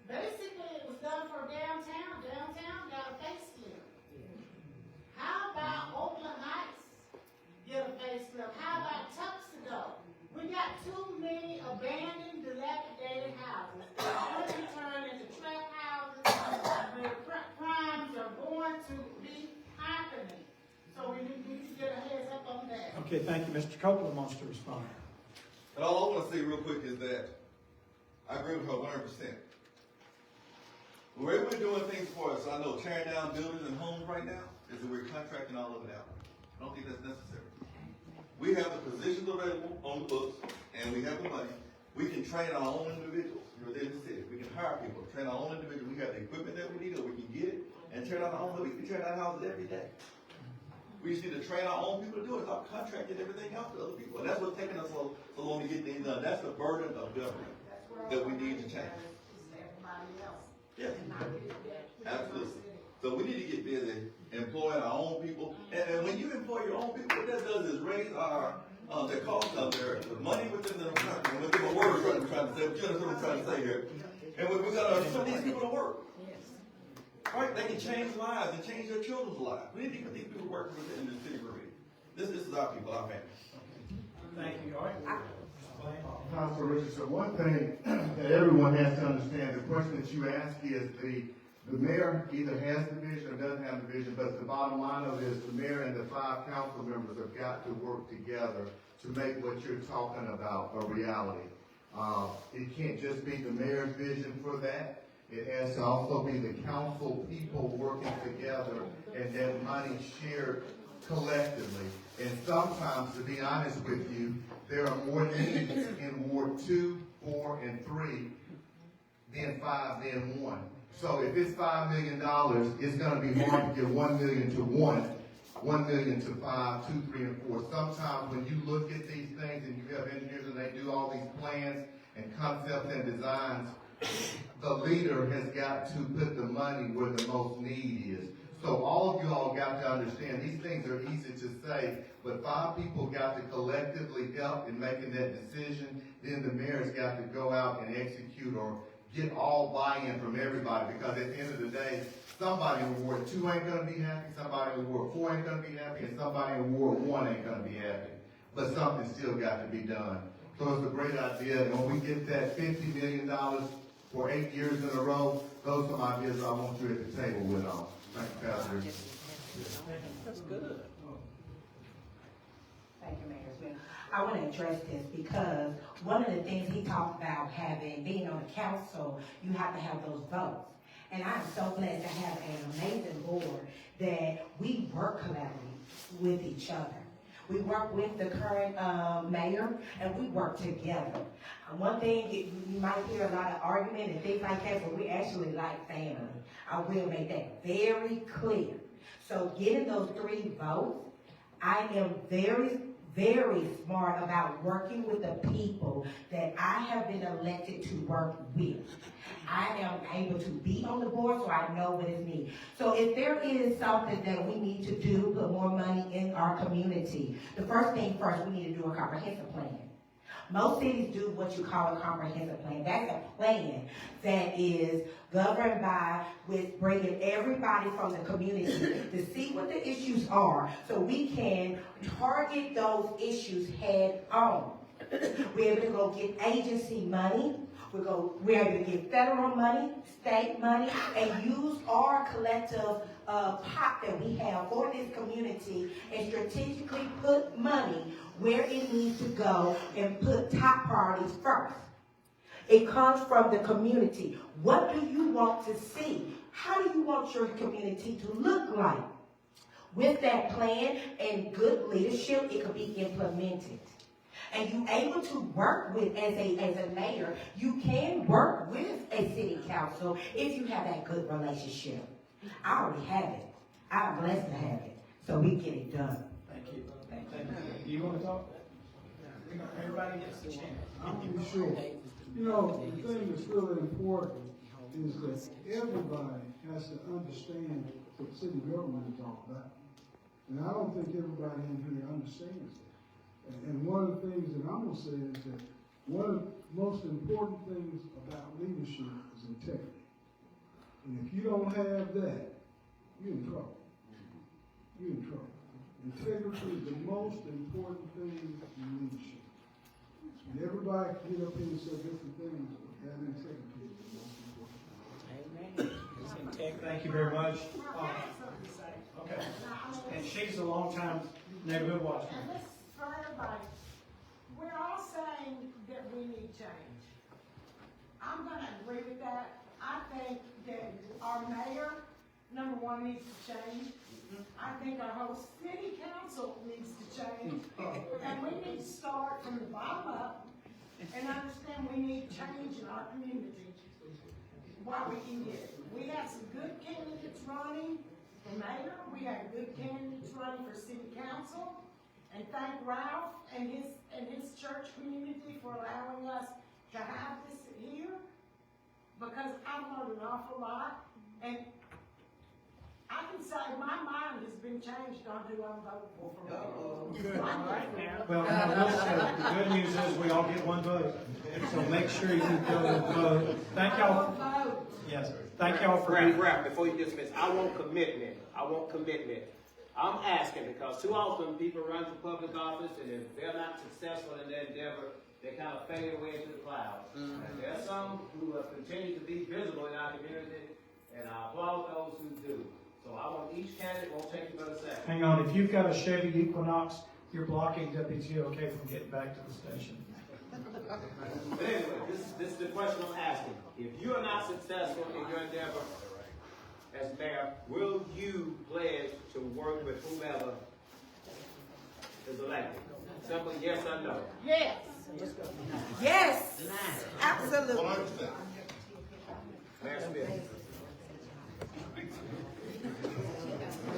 basically, it was done for downtown. Downtown got a facelift. How about Oakland Heights get a facelift? How about Tuxedo? We got too many abandoned, dilapidated houses. They're going to be turned into trap houses where crimes are going to be happening. So we need to get a heads up on that. Okay, thank you. Mr. Copeland wants to respond. And all I want to say real quick is that I agree with her 100%. Where we're doing things for us, I know tearing down buildings and homes right now, is that we're contracting all of it out. I don't think that's necessary. We have the positions available on the books, and we have the money. We can train our own individuals within the city. We can hire people, train our own individuals. We have the equipment that we need, or we can get it, and tear down our own. We can tear down houses every day. We just need to train our own people to do it. Stop contracting everything else to other people. And that's what's taking us so long to get things done. That's the burden of government that we need to change. Yes, absolutely. So we need to get busy employing our own people. And when you employ your own people, what that does is raise the cost of the money within the country. And within the words I'm trying to say, but you understand what I'm trying to say here. And we've got to put these people to work. Right? They can change lives and change their children's lives. We need to get these people working within the city of Meridian. This is our people, our family. Thank you. All right. Councilor Richardson, one thing that everyone has to understand, the question that you ask is the The mayor either has the vision or doesn't have the vision, but the bottom line of it is the mayor and the 5 council members have got to work together to make what you're talking about a reality. It can't just be the mayor's vision for that. It has to also be the council people working together and that money shared collectively. And sometimes, to be honest with you, there are more needs in Ward 2, 4, and 3 than 5 than 1. So if it's $5 million, it's going to be hard to give $1 million to 1 million to 5, 2, 3, and 4. Sometimes when you look at these things and you have engineers and they do all these plans and concepts and designs, the leader has got to put the money where the most need is. So all of you all got to understand, these things are easy to say, but 5 people got to collectively help in making that decision. Then the mayor's got to go out and execute or get all buy-in from everybody, because at the end of the day, somebody in Ward 2 ain't going to be happy, somebody in Ward 4 ain't going to be happy, and somebody in Ward 1 ain't going to be happy. But something's still got to be done. So it's a great idea, and when we get that $50 million for 8 years in a row, those are some ideas I want you at the table with on. Thank you, Pastor. That's good. Thank you, Mayor Smith. I want to address this because one of the things he talked about being on the council, you have to have those votes. And I'm so blessed to have an amazing board that we work collaboratively with each other. We work with the current mayor, and we work together. One thing, you might hear a lot of argument and things like that, but we actually like family. I will make that very clear. So getting those 3 votes, I am very, very smart about working with the people that I have been elected to work with. I am able to be on the board, so I know what is needed. So if there is something that we need to do, put more money in our community, the first thing first, we need to do a comprehensive plan. Most cities do what you call a comprehensive plan. That's a plan that is governed by, with bringing everybody from the community to see what the issues are so we can target those issues head on. We're able to go get agency money. We're able to get federal money, state money, and use our collective pot that we have for this community and strategically put money where it needs to go and put top priorities first. It comes from the community. What do you want to see? How do you want your community to look like? With that plan and good leadership, it could be implemented. And you able to work with, as a mayor, you can work with a city council if you have that good relationship. I already have it. I'm blessed to have it. So we get it done. Thank you. Thank you. You want to talk? Everybody gets the chance. I'm pretty sure. You know, the thing that's really important is that everybody has to understand what city government is all about. And I don't think everybody in here understands that. And one of the things that I'm going to say is that one of the most important things about leadership is integrity. And if you don't have that, you're in trouble. You're in trouble. Integrity is the most important thing in leadership. And everybody can get up here and say different things, but that integrity is the most important. Amen. Thank you very much. Okay. And she's a long-time neighborhood watchman. And this is for everybody. We're all saying that we need change. I'm going to agree with that. I think that our mayor, number one, needs to change. I think our whole city council needs to change. And we need to start from the bottom up and understand we need change in our community while we can get it. We have some good candidates running for mayor. We have good candidates running for city council. And thank Ralph and his church community for allowing us to have this here, because I've learned an awful lot. And I can say my mind has been changed on who I'm voting for mayor. Good. Well, the good news is we all get one vote. So make sure you go and vote. Thank y'all. Yes. Thank y'all for Ralph, before you dismiss, I want commitment. I'm asking because too often people run for public office and if they're not successful in their endeavor, they kind of fade away into the clouds. And there are some who have continued to be visible in our community, and I applaud those who do. So I want each candidate, won't take you but a second. Hang on, if you've got a Chevy Equinox, you're blocking WTOK from getting back to the station. But anyway, this is the question I'm asking. If you are not successful in your endeavor as mayor, will you pledge to work with whomever is elected? Simple yes or no. Yes. Yes, absolutely. 100%. Mayor Smith.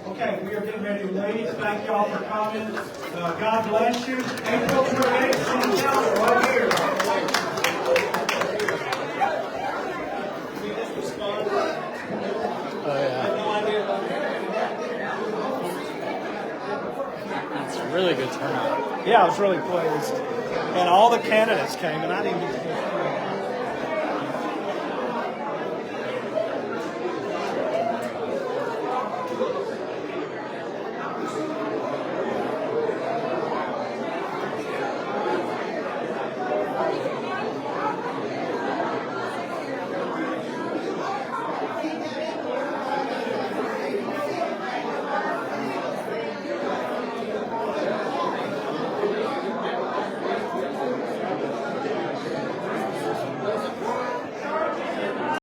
Okay, we are getting ready to leave. Thank y'all for coming. God bless you. April 28th, city council right here. It's a really good turnout. Yeah, I was really pleased. And all the candidates came, and I didn't get to